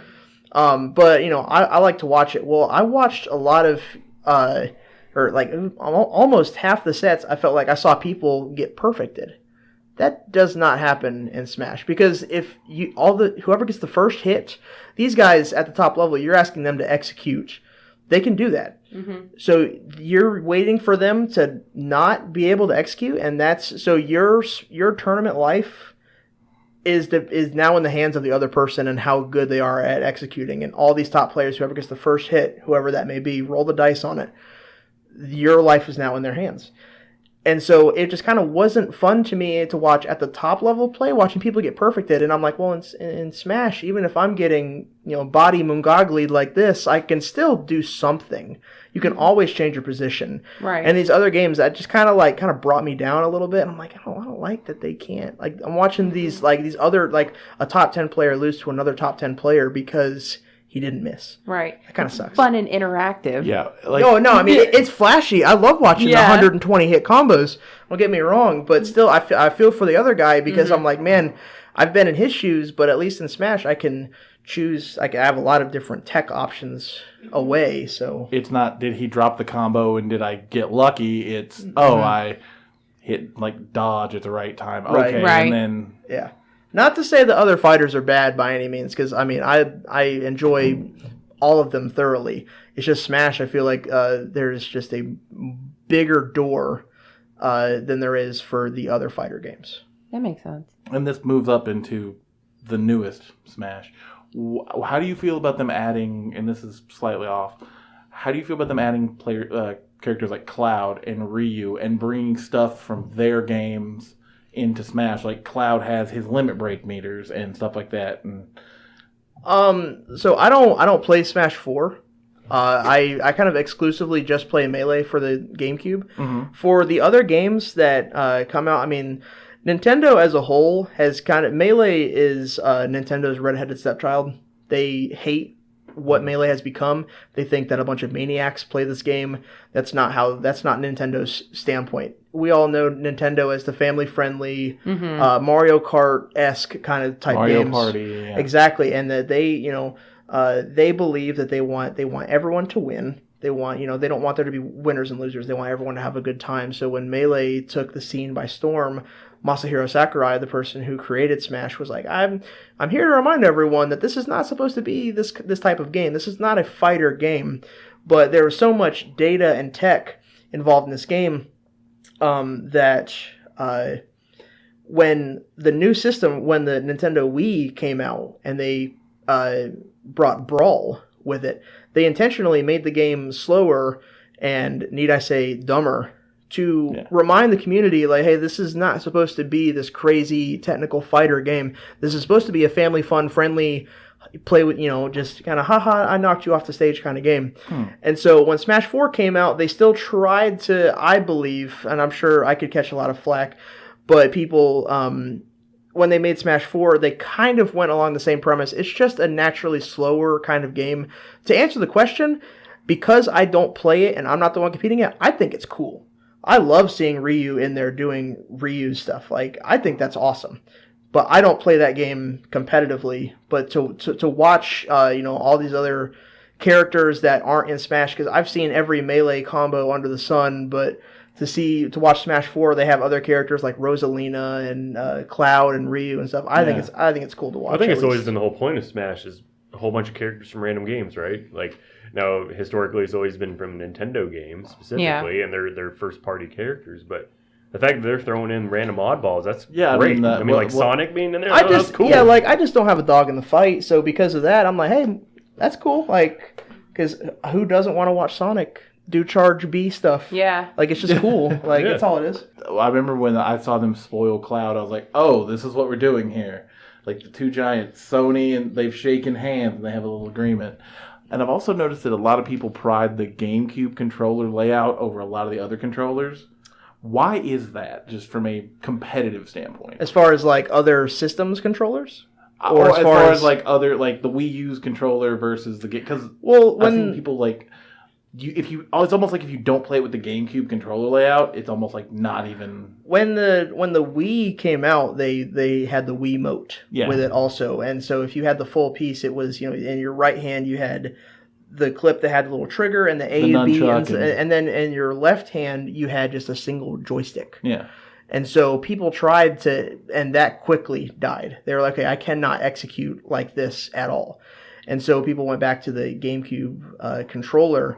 But, I like to watch it. Well, I watched a lot of, or like almost half the sets, I felt like I saw people get perfected. That does not happen in Smash, because if whoever gets the first hit, these guys at the top level, you're asking them to execute. They can do that. Mm-hmm. So you're waiting for them to not be able to execute, and so your tournament life is now in the hands of the other person and how good they are at executing. And all these top players, whoever gets the first hit, whoever that may be, roll the dice on it. Your life is now in their hands. And so it just kind of wasn't fun to me to watch at the top level play, watching people get perfected. And I'm like, well, in Smash, even if I'm getting, body Mungoglied like this, I can still do something. You can always change your position. Right. And these other games, that just kind of brought me down a little bit. I'm like, I don't like that they can't. Like, I'm watching these other, like, a top 10 player lose to another top 10 player because he didn't miss. Right. That kind of sucks. Fun and interactive. Yeah. No, I mean, it's flashy. I love watching the 120 hit combos. Don't get me wrong, but still, I feel for the other guy, because I'm like, man, I've been in his shoes, but at least in Smash, I can choose. I have a lot of different tech options away. So It's not, did he drop the combo and did I get lucky? It's, I hit, like, dodge at the right time. Okay. Right. And then, yeah. Not to say the other fighters are bad by any means, because I mean, I enjoy all of them thoroughly. It's just Smash, I feel like there's just a bigger door than there is for the other fighter games. That makes sense. and this moves up into the newest Smash. How do you feel about them adding, and this is slightly off, how do you feel about them adding characters like Cloud and Ryu and bringing stuff from their games into Smash? Like Cloud has his limit break meters and stuff like that. And so I don't play Smash 4. I kind of exclusively just play Melee for the GameCube. Mm-hmm. For the other games that come out, I mean, Nintendo as a whole has Melee is Nintendo's redheaded stepchild. They hate what Melee has become. They think that a bunch of maniacs play this game. That's not Nintendo's standpoint. We all know Nintendo as the family-friendly, Mario Kart-esque kind of type Mario games. Party, yeah. Exactly, and that they believe that they want everyone to win. They want, they don't want there to be winners and losers. They want everyone to have a good time. So when Melee took the scene by storm, Masahiro Sakurai, the person who created Smash, was like, I'm here to remind everyone that this is not supposed to be this type of game. This is not a fighter game. But there was so much data and tech involved in this game that when the new system, when the Nintendo Wii came out and they brought Brawl with it, they intentionally made the game slower and, need I say, dumber to remind the community, like, hey, this is not supposed to be this crazy technical fighter game. This is supposed to be a family fun, friendly, play with, just kind of, haha, I knocked you off the stage kind of game. And so when Smash 4 came out, they still tried to, I believe, and I'm sure I could catch a lot of flack, but people, when they made Smash 4, they kind of went along the same premise. It's just a naturally slower kind of game. To answer the question, because I don't play it and I'm not the one competing it, I think it's cool. I love seeing Ryu in there doing Ryu stuff. Like, I think that's awesome. But I don't play that game competitively. But to watch, all these other characters that aren't in Smash, because I've seen every melee combo under the sun, but to watch Smash 4, they have other characters like Rosalina and Cloud and Ryu and stuff. I think it's cool to watch. I think it's always been the whole point of Smash is a whole bunch of characters from random games, right? Like, now, historically, it's always been from Nintendo games specifically, and they're first-party characters. But the fact that they're throwing in random oddballs, that's great. I mean, Sonic being in there, that's cool. Yeah, like, I just don't have a dog in the fight, so because of that, I'm like, hey, that's cool. Like, because who doesn't want to watch Sonic do Charge B stuff? Yeah. Like, it's just cool. Like, that's all it is. I remember when I saw them spoil Cloud, I was like, oh, this is what we're doing here. Like, the two giants, Sony, and they've shaken hands, and they have a little agreement. And I've also noticed that a lot of people pride the GameCube controller layout over a lot of the other controllers. Why is that, just from a competitive standpoint? As far as, like, other systems controllers? Or as far as like, other, like, the Wii U's controller versus the game? Because I've seen people, like, it's almost like if you don't play it with the GameCube controller layout, it's almost like not even. When the Wii came out, they had the Wiimote with it also, and so if you had the full piece, it was in your right hand you had the clip that had the little trigger and the A and B, and then in your left hand you had just a single joystick. Yeah. And so people tried to, and that quickly died. They were like, okay, I cannot execute like this at all, and so people went back to the GameCube controller.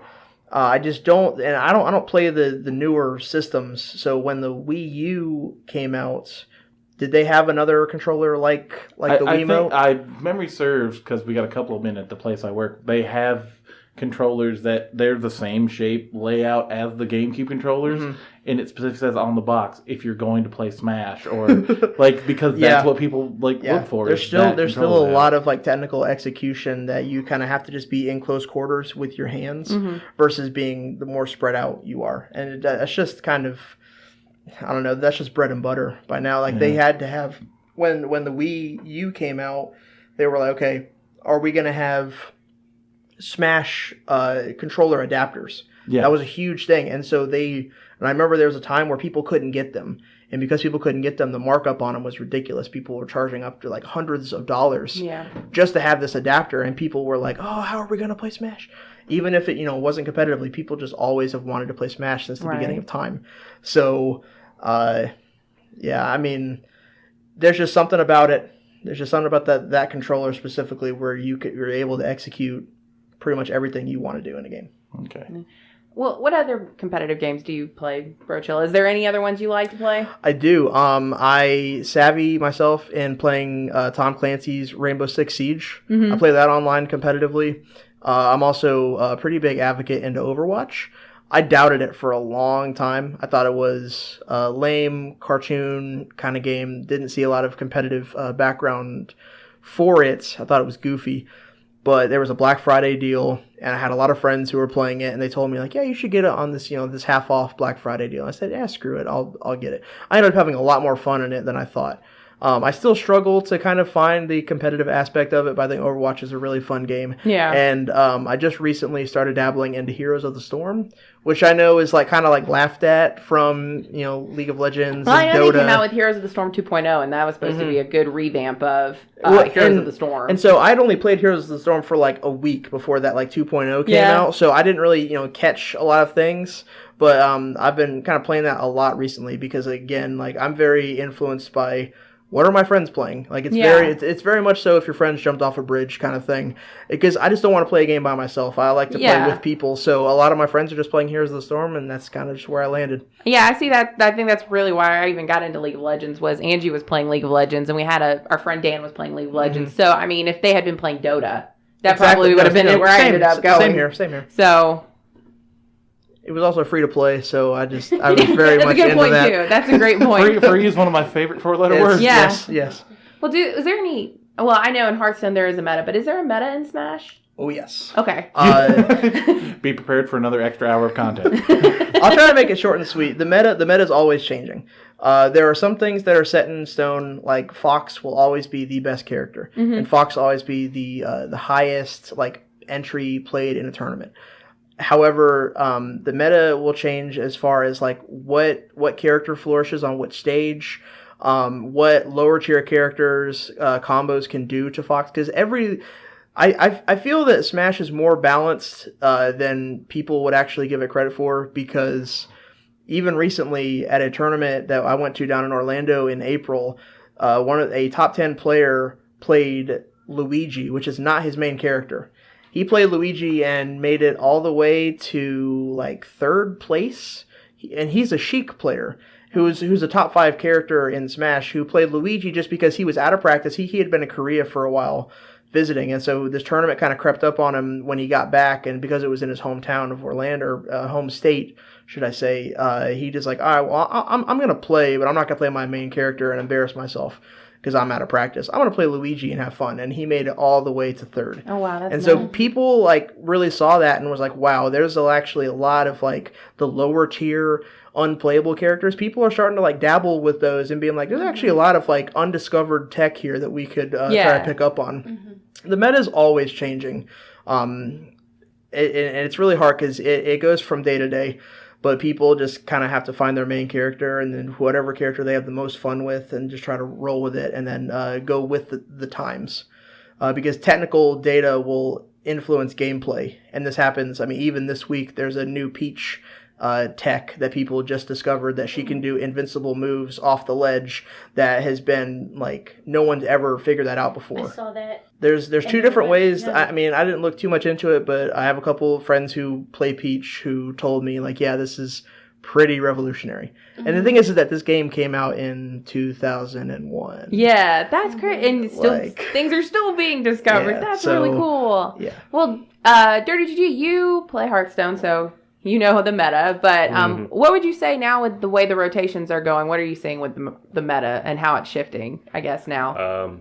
I just don't, and I don't play the newer systems. So when the Wii U came out, did they have another controller like the Wiimote? I think memory serves, because we got a couple of them at the place I work. They have controllers that they're the same shape layout as the GameCube controllers, and it specifically says on the box if you're going to play Smash or like, because that's what people look for. There's still a lot of like technical execution that you kind of have to just be in close quarters with your hands versus being the more spread out you are, and that's just kind of, I don't know, that's just bread and butter by now. Like they had to have, when the Wii U came out, they were like, okay, are we going to have Smash controller adapters? That was a huge thing, and so and I remember there was a time where people couldn't get them, and because people couldn't get them, the markup on them was ridiculous. People were charging up to like hundreds of dollars just to have this adapter, and people were like, oh, how are we going to play Smash? Even if it wasn't competitively, people just always have wanted to play Smash since the beginning of time. So I mean, there's just something about it. There's just something about that controller specifically where you're able to execute pretty much everything you want to do in a game. Okay. Well, what other competitive games do you play, BroChill? Is there any other ones you like to play? I do. I savvy myself in playing Tom Clancy's Rainbow Six Siege. I play that online competitively. I'm also a pretty big advocate into Overwatch. I doubted it for a long time. I thought it was a lame cartoon kind of game. Didn't see a lot of competitive background for it. I thought it was goofy. But there was a Black Friday deal, and I had a lot of friends who were playing it, and they told me, like, yeah, you should get it on this, this half-off Black Friday deal. And I said, yeah, screw it, I'll get it. I ended up having a lot more fun in it than I thought. I still struggle to kind of find the competitive aspect of it, but I think Overwatch is a really fun game. Yeah. And I just recently started dabbling into Heroes of the Storm, which I know is like kind of like laughed at from, League of Legends and I know Dota. They came out with Heroes of the Storm 2.0, and that was supposed to be a good revamp of Heroes of the Storm. And so I'd only played Heroes of the Storm for like a week before that like 2.0 came out, so I didn't really, catch a lot of things. But I've been kind of playing that a lot recently because, again, like I'm very influenced by what are my friends playing? Like it's very much so if your friends jumped off a bridge kind of thing. Because I just don't want to play a game by myself. I like to play with people. So a lot of my friends are just playing Heroes of the Storm, and that's kind of just where I landed. Yeah, I see that. I think that's really why I even got into League of Legends. Was Angie was playing League of Legends, and we had our friend Dan was playing League of Legends. So I mean, if they had been playing Dota, that probably would have been where I ended up going. Same here. So It was also free to play, so I was very That's much a good into point that. too. That's a great point. Free is one of my favorite 4-letter Yes, words. Yeah. Yes. Well, is there any? Well, I know in Hearthstone there is a meta, but is there a meta in Smash? Oh, yes. Okay. Be prepared for another extra hour of content. I'll try to make it short and sweet. The meta is always changing. There are some things that are set in stone, like Fox will always be the best character, and Fox will always be the highest like entry played in a tournament. However, the meta will change as far as like what character flourishes on which stage, what lower tier characters combos can do to Fox. Because I feel that Smash is more balanced than people would actually give it credit for. Because even recently at a tournament that I went to down in Orlando in April, a top 10 player played Luigi, which is not his main character. He played Luigi and made it all the way to like 3rd place, and he's a Sheik player who's a top 5 character in Smash who played Luigi just because he was out of practice. He had been in Korea for a while visiting, and so this tournament kind of crept up on him when he got back, and because it was in his hometown of Orlando, or home state, should I say, he just like, all right, well, I'm going to play, but I'm not going to play my main character and embarrass myself because I'm out of practice. I'm going to play Luigi and have fun. And he made it all the way to 3rd. Oh, wow. That's and so nice. people like really saw that and was like, wow, there's actually a lot of like the lower tier unplayable characters. People are starting to like dabble with those and being like, there's actually a lot of like undiscovered tech here that we could try to pick up on. The meta is always changing. And it's really hard because it goes from day to day. But people just kind of have to find their main character and then whatever character they have the most fun with and just try to roll with it and then go with the times. Because technical data will influence gameplay. And this happens, I mean, even this week, there's a new Peach tech that people just discovered that she can do invincible moves off the ledge that has been, like, no one's ever figured that out before. I saw that. There's two different ways. Yeah. I mean, I didn't look too much into it, but I have a couple of friends who play Peach who told me, like, yeah, this is pretty revolutionary. And the thing is that this game came out in 2001. Yeah, that's great. And still, Like- things are still being discovered. Yeah, That's so- really cool. Yeah. Well, DirtyGG, you play Hearthstone, so you know the meta. But what would you say now with the way the rotations are going? What are you seeing with the meta and how it's shifting, I guess, now?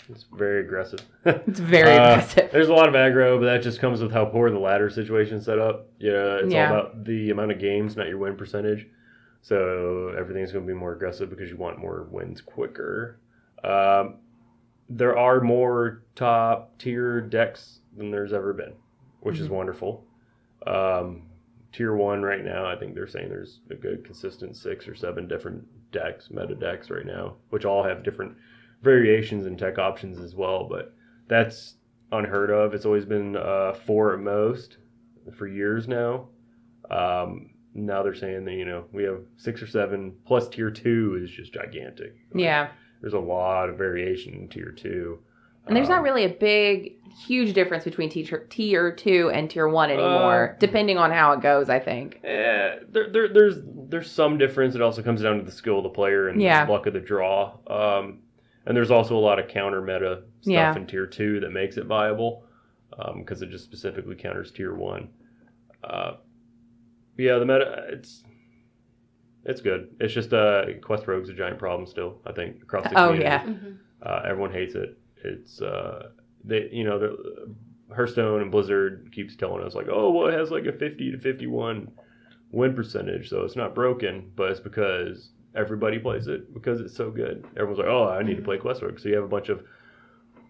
It's very aggressive. It's very aggressive. There's a lot of aggro, but that just comes with how poor the ladder situation is set up. Yeah, it's all about the amount of games, not your win percentage. So everything's going to be more aggressive because you want more wins quicker. There are more top tier decks than there's ever been, which is wonderful. Tier 1 right now, I think they're saying there's a good consistent 6 or 7 different decks, meta decks right now, which all have different variations and tech options as well, but that's unheard of. It's always been 4 at most for years now. Now they're saying that, we have 6 or 7 plus tier 2 is just gigantic. Yeah. There's a lot of variation in tier 2. And there's not really a huge difference between tier 2 and tier 1 anymore, depending on how it goes, I think. Yeah, there's some difference. It also comes down to the skill of the player and the luck of the draw. And there's also a lot of counter meta stuff in tier 2 that makes it viable, because it just specifically counters tier 1. Yeah, the meta, it's good. It's just Quest Rogue's a giant problem still, I think, across the community. Everyone hates it. It's the Hearthstone and Blizzard keeps telling us like, oh, well, it has like a 50 to 51 win percentage, so it's not broken, but it's because everybody plays it because it's so good. Everyone's like, oh, I need to play Quest Rogue. So you have a bunch of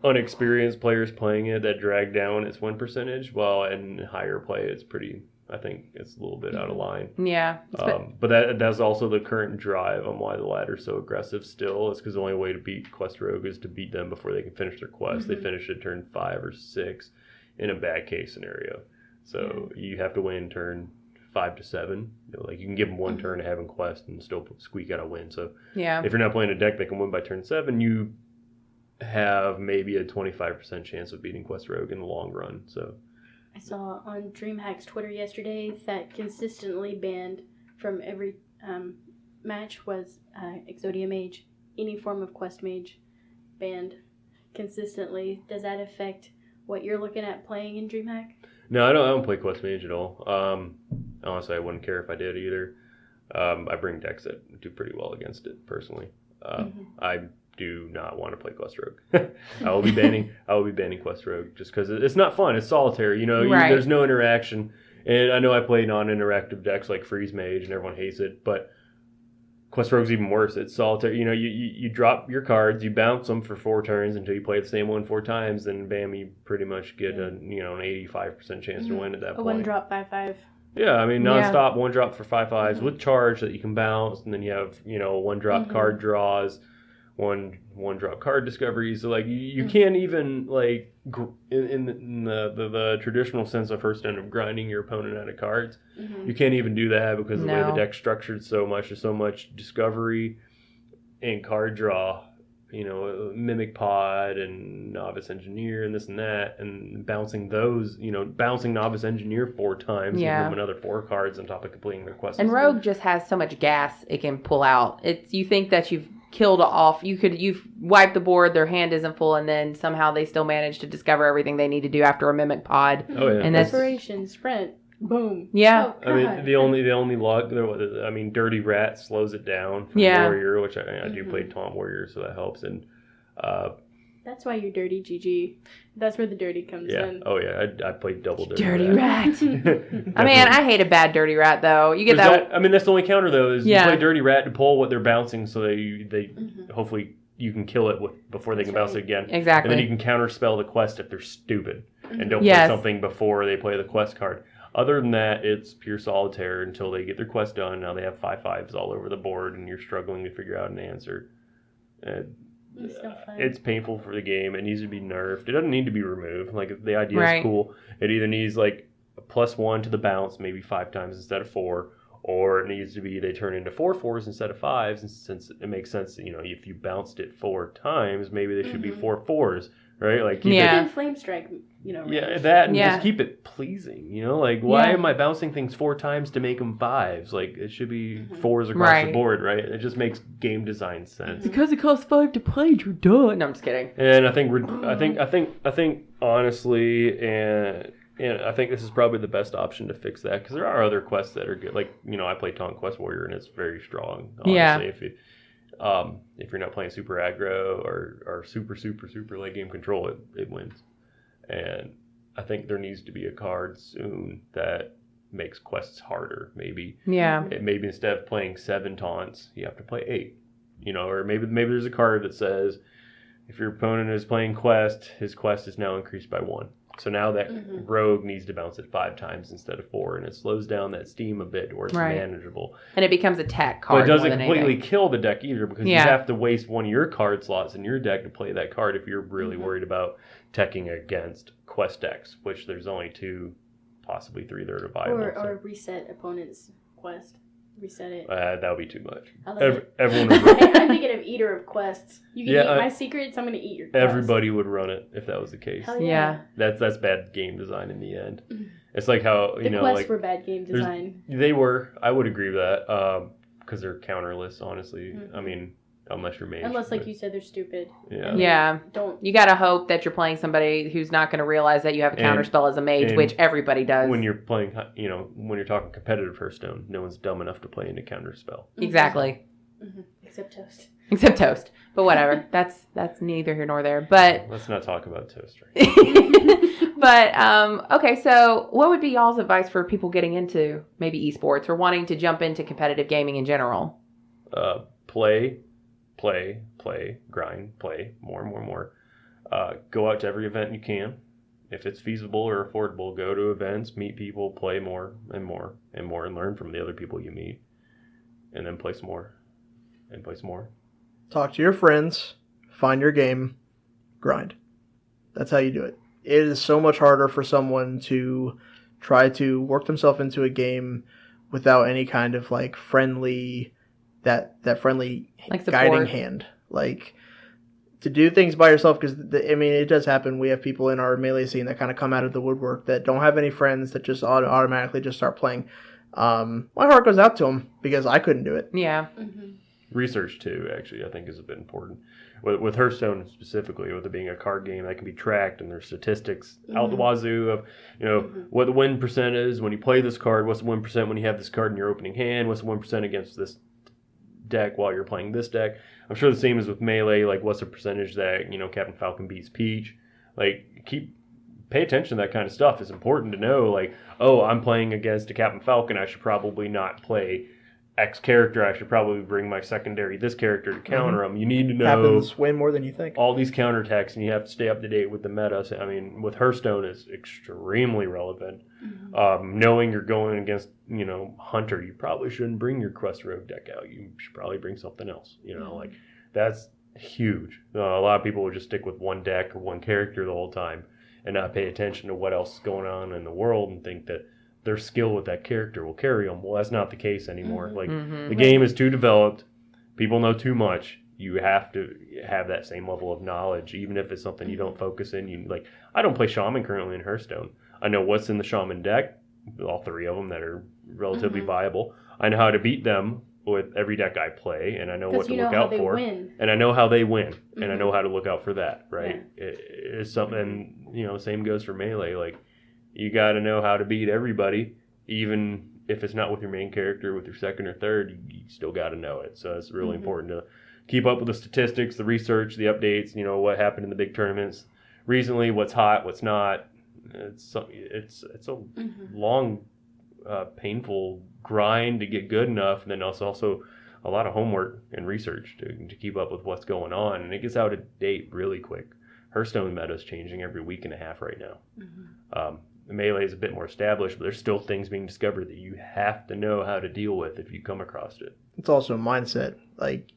unexperienced players playing it that drag down its win percentage, while in higher play it's pretty, I think it's a little bit out of line. Yeah. But that's also the current drive on why the ladder's so aggressive still. It's because the only way to beat Quest Rogue is to beat them before they can finish their quest. They finish at turn 5 or 6 in a bad case scenario. So you have to win turn 5 to 7. You can give them one turn to having quest and still squeak out a win. So if you're not playing a deck that can win by turn 7, you have maybe a 25% chance of beating Quest Rogue in the long run. So I saw on Dreamhack's Twitter yesterday that consistently banned from every match was Exodia Mage. Any form of Quest Mage banned consistently. Does that affect what you're looking at playing in Dreamhack? No, I don't play Quest Mage at all. Honestly, I wouldn't care if I did either. I bring decks that do pretty well against it personally. I do not want to play Quest Rogue. I will be banning Quest Rogue just because it's not fun. It's solitary. You know, there's no interaction. And I know I play non-interactive decks like Freeze Mage, and everyone hates it, but Quest Rogue's even worse. It's solitary. You know, you drop your cards, you bounce them for 4 turns until you play the same one 4 times, then bam, you pretty much get an 85% chance to win at that point. A 1-drop 5/5. Yeah, I mean, non-stop 1-drop for 5/5s with charge that you can bounce, and then you have 1-drop card draws, one-drop card discoveries. So like you can't even like in the traditional sense of first end of grinding your opponent out of cards. You can't even do that because of the way the deck's structured so much. There's so much discovery and card draw. Mimic Pod and Novice Engineer and this and that, and bouncing those, bouncing Novice Engineer 4 times, give them another 4 cards on top of completing their quest. And Rogue just has so much gas it can pull out. You think that you've killed off, you've wiped the board, their hand isn't full, and then somehow they still manage to discover everything they need to do after a Mimic Pod. Oh yeah, and that's Inspiration, sprint, boom. Yeah. Oh, I mean, the only log, Dirty Rat slows it down from Warrior, which I do play Taunt Warrior, so that helps. And that's why you're DirtyGG. That's where the dirty comes in. Oh yeah, I played double Dirty Rat. I mean, I hate a bad Dirty Rat though. You get that. I mean, that's the only counter though. Is you play Dirty Rat to pull what they're bouncing, so they hopefully you can kill it before they can bounce it again. Exactly. And then you can counterspell the quest if they're stupid and don't play something before they play the quest card. Other than that, it's pure solitaire until they get their quest done. Now they have 5/5s all over the board, and you're struggling to figure out an answer. It's painful for the game. It needs to be nerfed. It doesn't need to be removed. Like, the idea is cool. It either needs like a +1 to the bounce, maybe 5 times instead of 4, or it needs to be they turn into 4/4s instead of 5s. And since it makes sense, if you bounced it 4 times, maybe they should be 4/4s, right? Like keep it Flame Strike. Range. Just keep it pleasing. Why am I bouncing things 4 times to make them 5s? Like, it should be 4s across the board, right? It just makes game design sense. Because it costs 5 to play, you're done. No, I'm just kidding. And I think honestly, and I think this is probably the best option to fix that, because there are other quests that are good. Like, I play Taunt Quest Warrior, and it's very strong. Honestly, if you're not playing super aggro or super late game control, it wins. And I think there needs to be a card soon that makes quests harder. Maybe instead of playing 7 taunts, you have to play 8. Or maybe there's a card that says if your opponent is playing quest, his quest is now increased by 1. So now that Rogue needs to bounce it 5 times instead of 4, and it slows down that steam a bit where it's manageable. And it becomes a tech card. But it doesn't completely kill the deck either, because you have to waste one of your card slots in your deck to play that card if you're really worried about teching against quest decks, which there's only 2, possibly 3 that are viable. Or reset opponent's quest. Reset it. That would be too much. Everyone would I'm thinking of Eater of Quests. You can eat my secrets, I'm going to eat your quest. Everybody would run it if that was the case. Hell yeah. That's bad game design in the end. It's like how, the quests were bad game design. They were. I would agree with that, because they're counterless, honestly. I mean, unless you're mage. Unless, like you said, they're stupid. Yeah. You gotta hope that you're playing somebody who's not gonna realize that you have a counterspell as a mage, which everybody does. When you're playing, when you're talking competitive Hearthstone, no one's dumb enough to play into counterspell. Exactly. Except Toast. But whatever. That's neither here nor there. But let's not talk about Toast right But okay, so what would be y'all's advice for people getting into maybe esports or wanting to jump into competitive gaming in general? Play, grind, play more. Go out to every event you can. If it's feasible or affordable, go to events, meet people, play more and more and more, and learn from the other people you meet. And then play some more. And play some more. Talk to your friends, find your game, grind. That's how you do it. It is so much harder for someone to try to work themselves into a game without any kind of like friendly, that friendly like guiding hand. Like, to do things by yourself, because it does happen. We have people in our Melee scene that kind of come out of the woodwork that don't have any friends, that just automatically just start playing. My heart goes out to them, because I couldn't do it. Yeah. Research too, actually, I think is a bit important. with Hearthstone specifically, with it being a card game that can be tracked and there's statistics out the wazoo of, what the win percent is when you play this card, what's the win percent when you have this card in your opening hand, what's the win percent against this deck while you're playing this deck. I'm sure the same is with Melee, like what's the percentage that, Captain Falcon beats Peach. Like, pay attention to that kind of stuff. It's important to know, like, oh, I'm playing against a Captain Falcon, I should probably not play X character, I should probably bring my secondary this character to counter them. You need to know happens way more than you think. All these counterattacks, and you have to stay up to date with the meta. So, I mean, with Hearthstone, it's extremely relevant. Knowing you're going against, Hunter, you probably shouldn't bring your Quest Rogue deck out. You should probably bring something else. Like, that's huge. A lot of people will just stick with one deck or one character the whole time and not pay attention to what else is going on in the world and think that their skill with that character will carry them. Well, that's not the case anymore. Like, the game is too developed. People know too much. You have to have that same level of knowledge, even if it's something you don't focus in. I don't play Shaman currently in Hearthstone. I know what's in the Shaman deck, all three of them that are relatively viable. I know how to beat them with every deck I play, and I know what to look out for. And I know how they win, and I know how to look out for that, right? Yeah. It's something, same goes for Melee. Like, you got to know how to beat everybody, even if it's not with your main character, with your second or third, you still got to know it. So it's really important to keep up with the statistics, the research, the updates, what happened in the big tournaments recently, what's hot, what's not. It's a long, painful grind to get good enough, and then also a lot of homework and research to keep up with what's going on, and it gets out of date really quick. Hearthstone meta is changing every week and a half right now. Melee is a bit more established, but there's still things being discovered that you have to know how to deal with if you come across it. It's also a mindset. Like,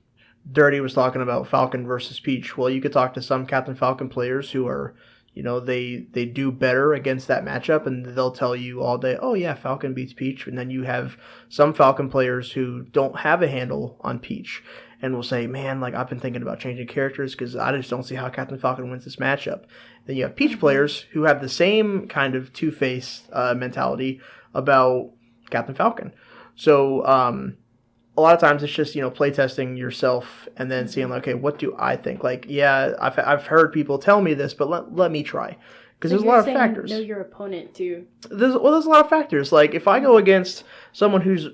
Dirty was talking about Falcon versus Peach. Well, you could talk to some Captain Falcon players who are, they do better against that matchup, and they'll tell you all day, oh yeah, Falcon beats Peach. And then you have some Falcon players who don't have a handle on Peach and will say, man, like, I've been thinking about changing characters because I just don't see how Captain Falcon wins this matchup. Then you have Peach players who have the same kind of two-faced mentality about Captain Falcon. So a lot of times it's just, playtesting yourself and then seeing, like, okay, what do I think? Like, yeah, I've heard people tell me this, but let me try. Because there's a lot of factors. Know your opponent, too. There's a lot of factors. Like, if I go against someone who's,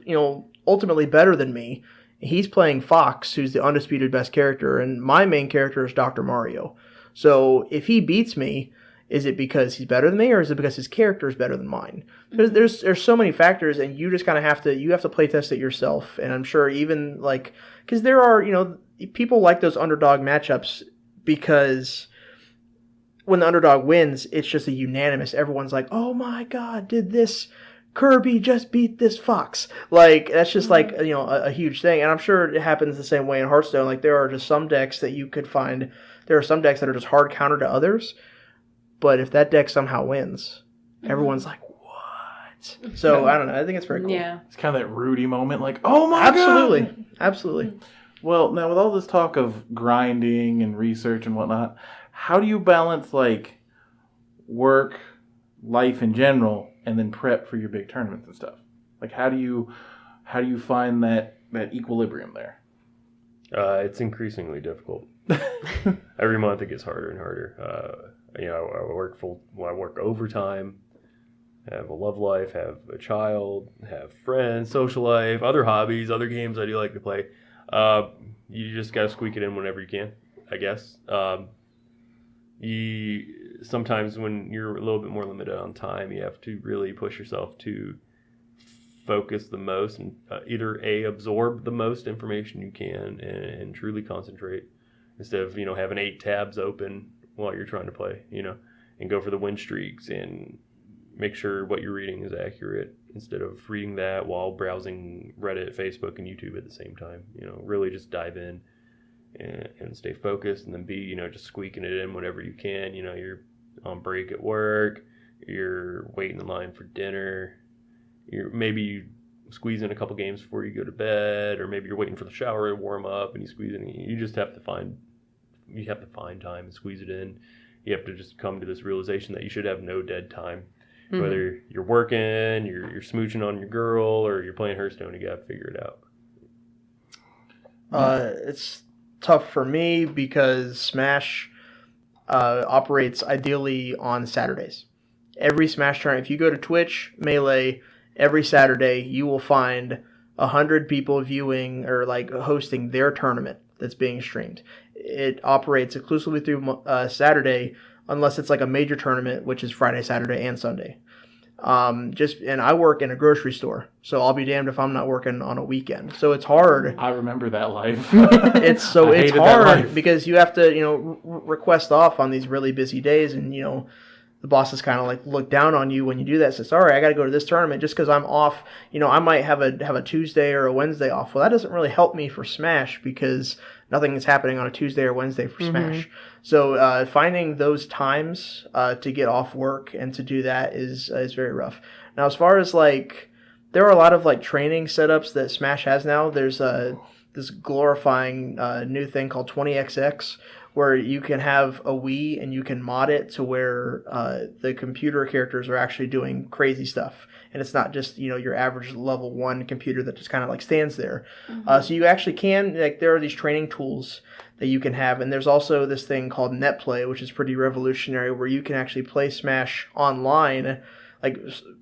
ultimately better than me, he's playing Fox, who's the undisputed best character, and my main character is Dr. Mario. So if he beats me, is it because he's better than me, or is it because his character is better than mine? There's so many factors, and you just kind of have to play test it yourself. And I'm sure even because there are people like those underdog matchups, because when the underdog wins, it's just a unanimous. Everyone's like, oh my god, did this Kirby just beat this Fox? Like, that's just like, a huge thing. And I'm sure it happens the same way in Hearthstone. Like, there are just some decks that you could find. There are some decks that are just hard counter to others. But if that deck somehow wins, everyone's like, what? So, I don't know. I think it's very cool. Yeah. It's kind of that Rudy moment, like, oh my god! Absolutely. Well, now with all this talk of grinding and research and whatnot, how do you balance, like, work, life in general, and then prep for your big tournaments and stuff? Like, how do you find that equilibrium there? It's increasingly difficult. Every month it gets harder and harder. I work overtime, have a love life, have a child, have friends, social life, other hobbies, other games I do like to play. You just gotta squeak it in whenever you can, I guess. Sometimes when you're a little bit more limited on time, you have to really push yourself to focus the most and either absorb the most information you can and truly concentrate, instead of having 8 tabs open while you're trying to play, and go for the win streaks and make sure what you're reading is accurate, instead of reading that while browsing Reddit, Facebook, and YouTube at the same time. Really just dive in and stay focused, and then be, just squeaking it in whenever you can. You're on break at work, you're waiting in line for dinner, maybe you squeeze in a couple games before you go to bed, or maybe you're waiting for the shower to warm up and you squeeze in. You just have to find time and squeeze it in. You have to just come to this realization that you should have no dead time. Mm-hmm. Whether you're working, you're smooching on your girl, or you're playing Hearthstone, you got to figure it out. It's tough for me because Smash operates ideally on Saturdays. Every Smash tournament, if you go to Twitch, Melee, every Saturday, you will find 100 people viewing or like hosting their tournament that's being streamed. It operates exclusively through Saturday, unless it's like a major tournament, which is Friday, Saturday, and Sunday. And I work in a grocery store, so I'll be damned if I'm not working on a weekend. So it's hard. I remember that life. It's hated that hard life. because you have to request off on these really busy days, and the bosses kind of like look down on you when you do that. So sorry, I got to go to this tournament just because I'm off. I might have a Tuesday or a Wednesday off. Well, that doesn't really help me for Smash because nothing is happening on a Tuesday or Wednesday for Smash. So finding those times to get off work and to do that is very rough. Now, as far as there are a lot of training setups that Smash has now. There's this glorifying new thing called 20XX, where you can have a Wii and you can mod it to where the computer characters are actually doing crazy stuff. And it's not just, your average level 1 computer that just kind of stands there. So you actually can, there are these training tools that you can have. And there's also this thing called NetPlay, which is pretty revolutionary, where you can actually play Smash online,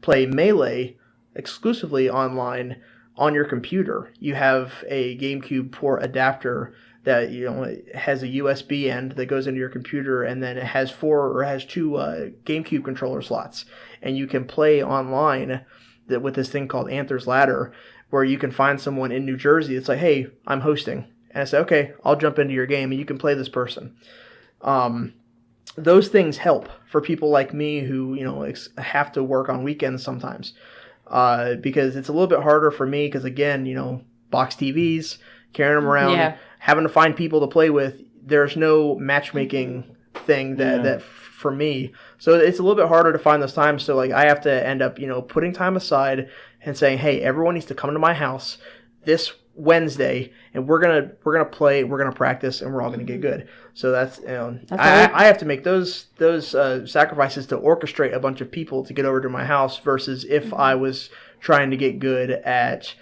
play Melee exclusively online on your computer. You have a GameCube port adapter that it has a USB end that goes into your computer, and then it has two GameCube controller slots, and you can play online with this thing called Anther's Ladder, where you can find someone in New Jersey. It's like, hey, I'm hosting, and I say, okay, I'll jump into your game, and you can play this person. Those things help for people like me who have to work on weekends sometimes, because it's a little bit harder for me because again, box TVs, carrying them around, having to find people to play with. There's no matchmaking thing that for me. So it's a little bit harder to find those times. So I have to end up, putting time aside and saying, hey, everyone needs to come to my house this Wednesday, and we're gonna play, we're gonna practice, and we're all gonna get good. So that's I have to make those sacrifices to orchestrate a bunch of people to get over to my house versus if I was trying to get good at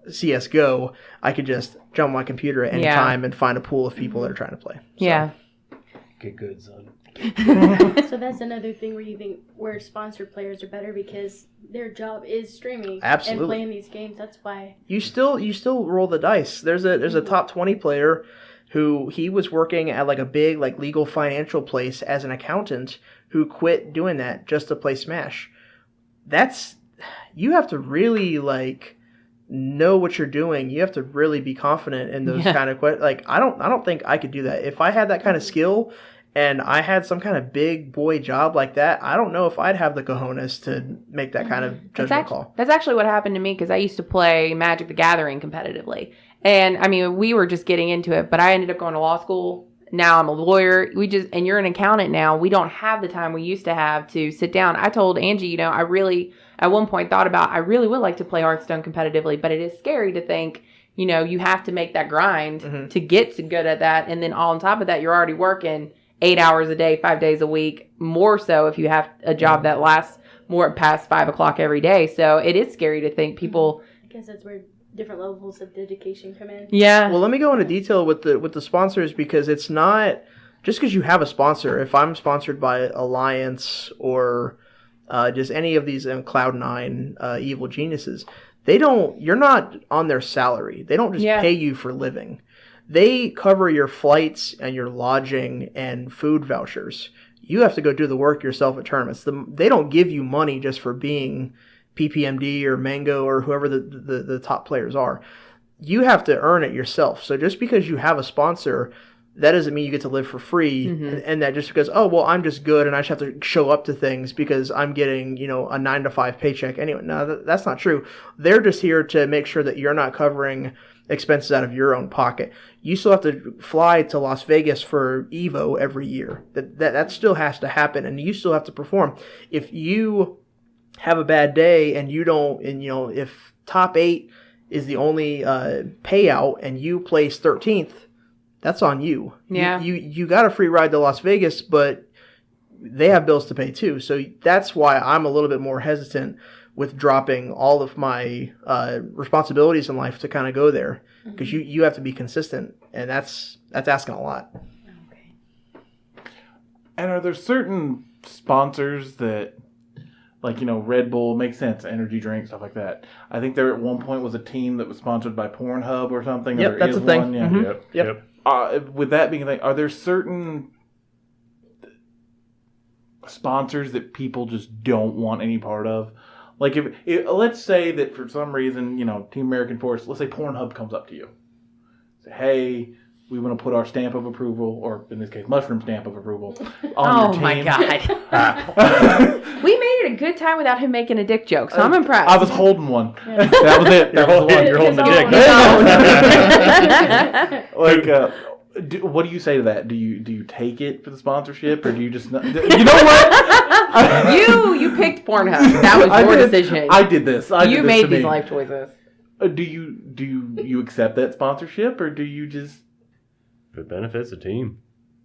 CSGO, I could just jump on my computer at any time and find a pool of people that are trying to play. So. Yeah. Get good, son. So that's another thing where you think where sponsored players are better because their job is streaming Absolutely. and playing these games. That's why you still roll the dice. There's a top 20 player who he was working at a big legal financial place as an accountant who quit doing that just to play Smash. You have to really know what you're doing. You have to really be confident in those kind of questions. I don't think I could do that. If I had that kind of skill and I had some kind of big boy job like that, I don't know if I'd have the cojones to make that kind of judgment call. That's actually what happened to me because I used to play Magic the Gathering competitively. And I mean, we were just getting into it, but I ended up going to law school. Now I'm a lawyer. And you're an accountant now. We don't have the time we used to have to sit down. I told Angie, I really, at one point thought about, I really would like to play Hearthstone competitively, but it is scary to think, you have to make that grind to get good at that. And then on top of that, you're already working 8 hours a day, 5 days a week, more so if you have a job that lasts more past 5 o'clock every day. So it is scary to think people. I guess that's where different levels of dedication come in. Yeah. Well, let me go into detail with the sponsors because it's not just because you have a sponsor. If I'm sponsored by Alliance or just any of these Cloud9 evil geniuses, you're not on their salary. They don't just pay you for living. They cover your flights and your lodging and food vouchers. You have to go do the work yourself at tournaments. They don't give you money just for being PPMD or Mango or whoever the top players are. You have to earn it yourself. So just because you have a sponsor, that doesn't mean you get to live for free. And that just because, I'm just good and I just have to show up to things because I'm getting, a 9-to-5 paycheck anyway. No, that's not true. They're just here to make sure that you're not covering expenses out of your own pocket. You still have to fly to Las Vegas for Evo every year. That still has to happen, and you still have to perform. If you have a bad day and you don't, if top 8 is the only payout and you place 13th, that's on you. Yeah. You got a free ride to Las Vegas, but they have bills to pay too. So that's why I'm a little bit more hesitant with dropping all of my responsibilities in life to kind of go there. because you have to be consistent, and that's asking a lot. Okay. And are there certain sponsors that, like, Red Bull makes sense, energy drink, stuff like that. I think there at one point was a team that was sponsored by Pornhub or something. Yep, that's a thing. One. Yeah. Mm-hmm. Yep. With that being a thing, are there certain sponsors that people just don't want any part of? Like, if let's say that for some reason, Team American Force, let's say Pornhub comes up to you, say, hey, we want to put our stamp of approval, or in this case, mushroom stamp of approval, on your team. My God. We made it a good time without him making a dick joke, so I'm impressed. I was holding one. Yeah. That was it. That was the one. You're holding the dick. Like, what do you say to that? Do you take it for the sponsorship, or do you just not? You know what? You picked Pornhub. That was your decision. I did this. You made these life choices. Do you accept that sponsorship, or do you just? If it benefits the team,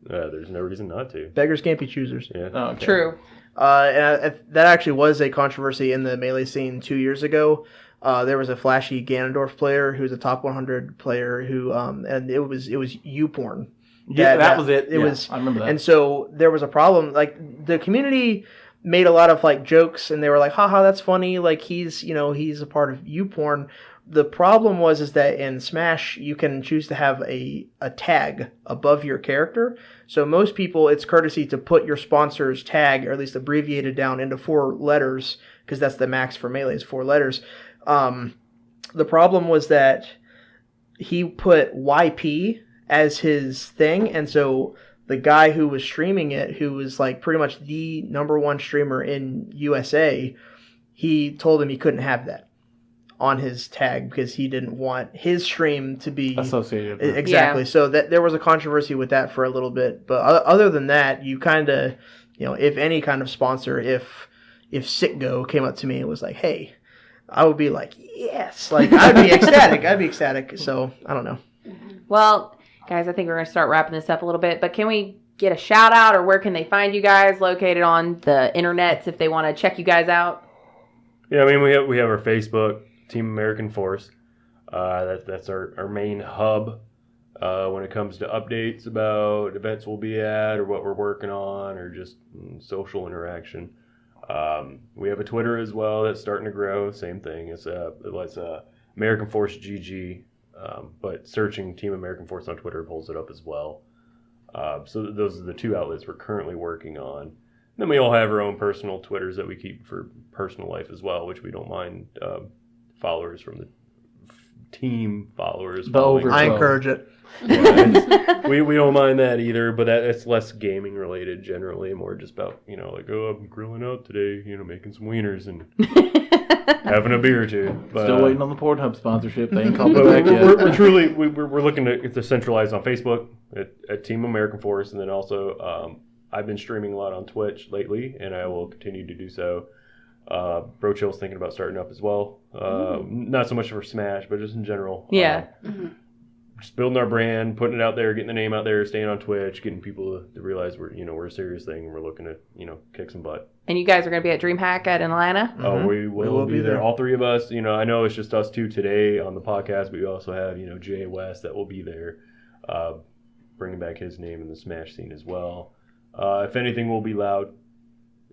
there's no reason not to. Beggars can't be choosers. Yeah. Oh, okay. True. And that actually was a controversy in the Melee scene 2 years ago. There was a flashy Ganondorf player who's a top 100 player who, and it was YouPorn. Yeah, that was it. It was. I remember that. And so there was a problem. Like, the community made a lot of like jokes, and they were like, "Haha, that's funny." Like, he's a part of YouPorn. The problem is that in Smash, you can choose to have a tag above your character. So most people, it's courtesy to put your sponsor's tag, or at least abbreviated down into 4 letters, because that's the max for Melee is 4 letters. The problem was that he put YP as his thing, and so the guy who was streaming it, who was like pretty much the #1 streamer in USA, he told him he couldn't have that on his tag because he didn't want his stream to be associated. Exactly. Yeah. So that there was a controversy with that for a little bit, but other than that, you kind of, if any kind of sponsor, if Sitgo came up to me and was like, "Hey," I would be like, "Yes!" Like, I'd be ecstatic. I'd be ecstatic. So I don't know. Well, guys, I think we're gonna start wrapping this up a little bit, but can we get a shout out, or where can they find you guys located on the internets if they want to check you guys out? Yeah, I mean, we have our Facebook, Team American Force. That's our main hub when it comes to updates about events we'll be at, or what we're working on, or just social interaction. We have a Twitter as well that's starting to grow. Same thing. It's American Force GG, but searching Team American Force on Twitter pulls it up as well. So those are the 2 outlets we're currently working on. Then we all have our own personal Twitters that we keep for personal life as well, which we don't mind followers from the team followers. I encourage it. Yeah, we don't mind that either, but it's less gaming related generally, more just about, like, oh, I'm grilling out today, making some wieners and having a beer or two. But, still waiting on the Pornhub sponsorship. They ain't called me back yet. We're looking to centralize on Facebook at Team American Force, and then also I've been streaming a lot on Twitch lately, and I will continue to do so. BroChill's thinking about starting up as well. Not so much for Smash, but just in general. Yeah. Just building our brand, putting it out there, getting the name out there, staying on Twitch, getting people to realize we're a serious thing, and we're looking to kick some butt. And you guys are going to be at Dreamhack at Atlanta? Mm-hmm. Oh, we will be there. All 3 of us. I know it's just us 2 today on the podcast, but we also have Jay West that will be there, bringing back his name in the Smash scene as well. If anything, we'll be loud,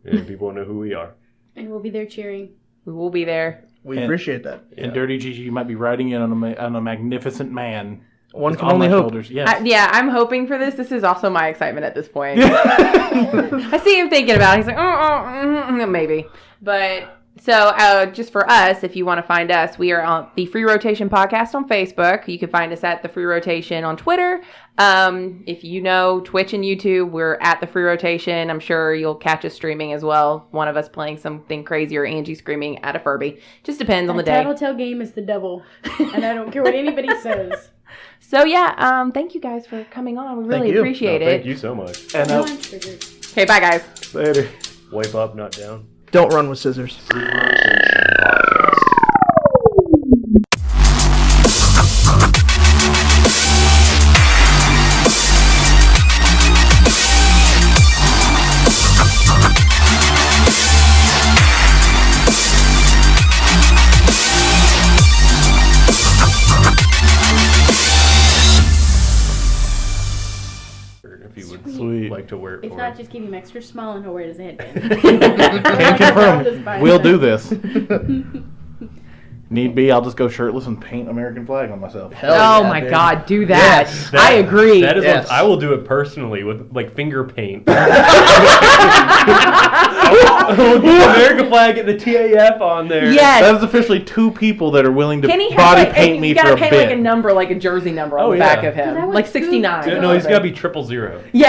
and people will know who we are. And we'll be there cheering. We will be there. We appreciate that. And DirtyGG might be riding in on a magnificent man. One can only hope. Yes. I'm hoping for this. This is also my excitement at this point. I see him thinking about it. He's like, maybe. But so just for us, if you want to find us, we are on the Free Rotation Podcast on Facebook. You can find us at the Free Rotation on Twitter. If you know Twitch and YouTube, we're at the Free Rotation. I'm sure you'll catch us streaming as well. One of us playing something crazy, or Angie screaming at a Furby. Just depends on the day. Tattletale game is the devil, and I don't care what anybody says. So yeah, thank you guys for coming on. We really appreciate it. Thank you so much. And okay, bye guys. Later. Wipe up, not down. Don't run with scissors. If not, just keep him extra small and he'll wear it as a headband. Can confirm. We'll do this. Need be, I'll just go shirtless and paint American flag on myself. Oh my God, do that. Yes. I agree. That is Yes. I will do it personally with like finger paint. American flag and the TAF on there. Yes. That is officially 2 people that are willing to Kenny has body paint me you for gotta a paint bit. like a number, like a jersey number on Oh, the yeah. back of him. That was Like good. 69. No, he's got to be 000. Yeah.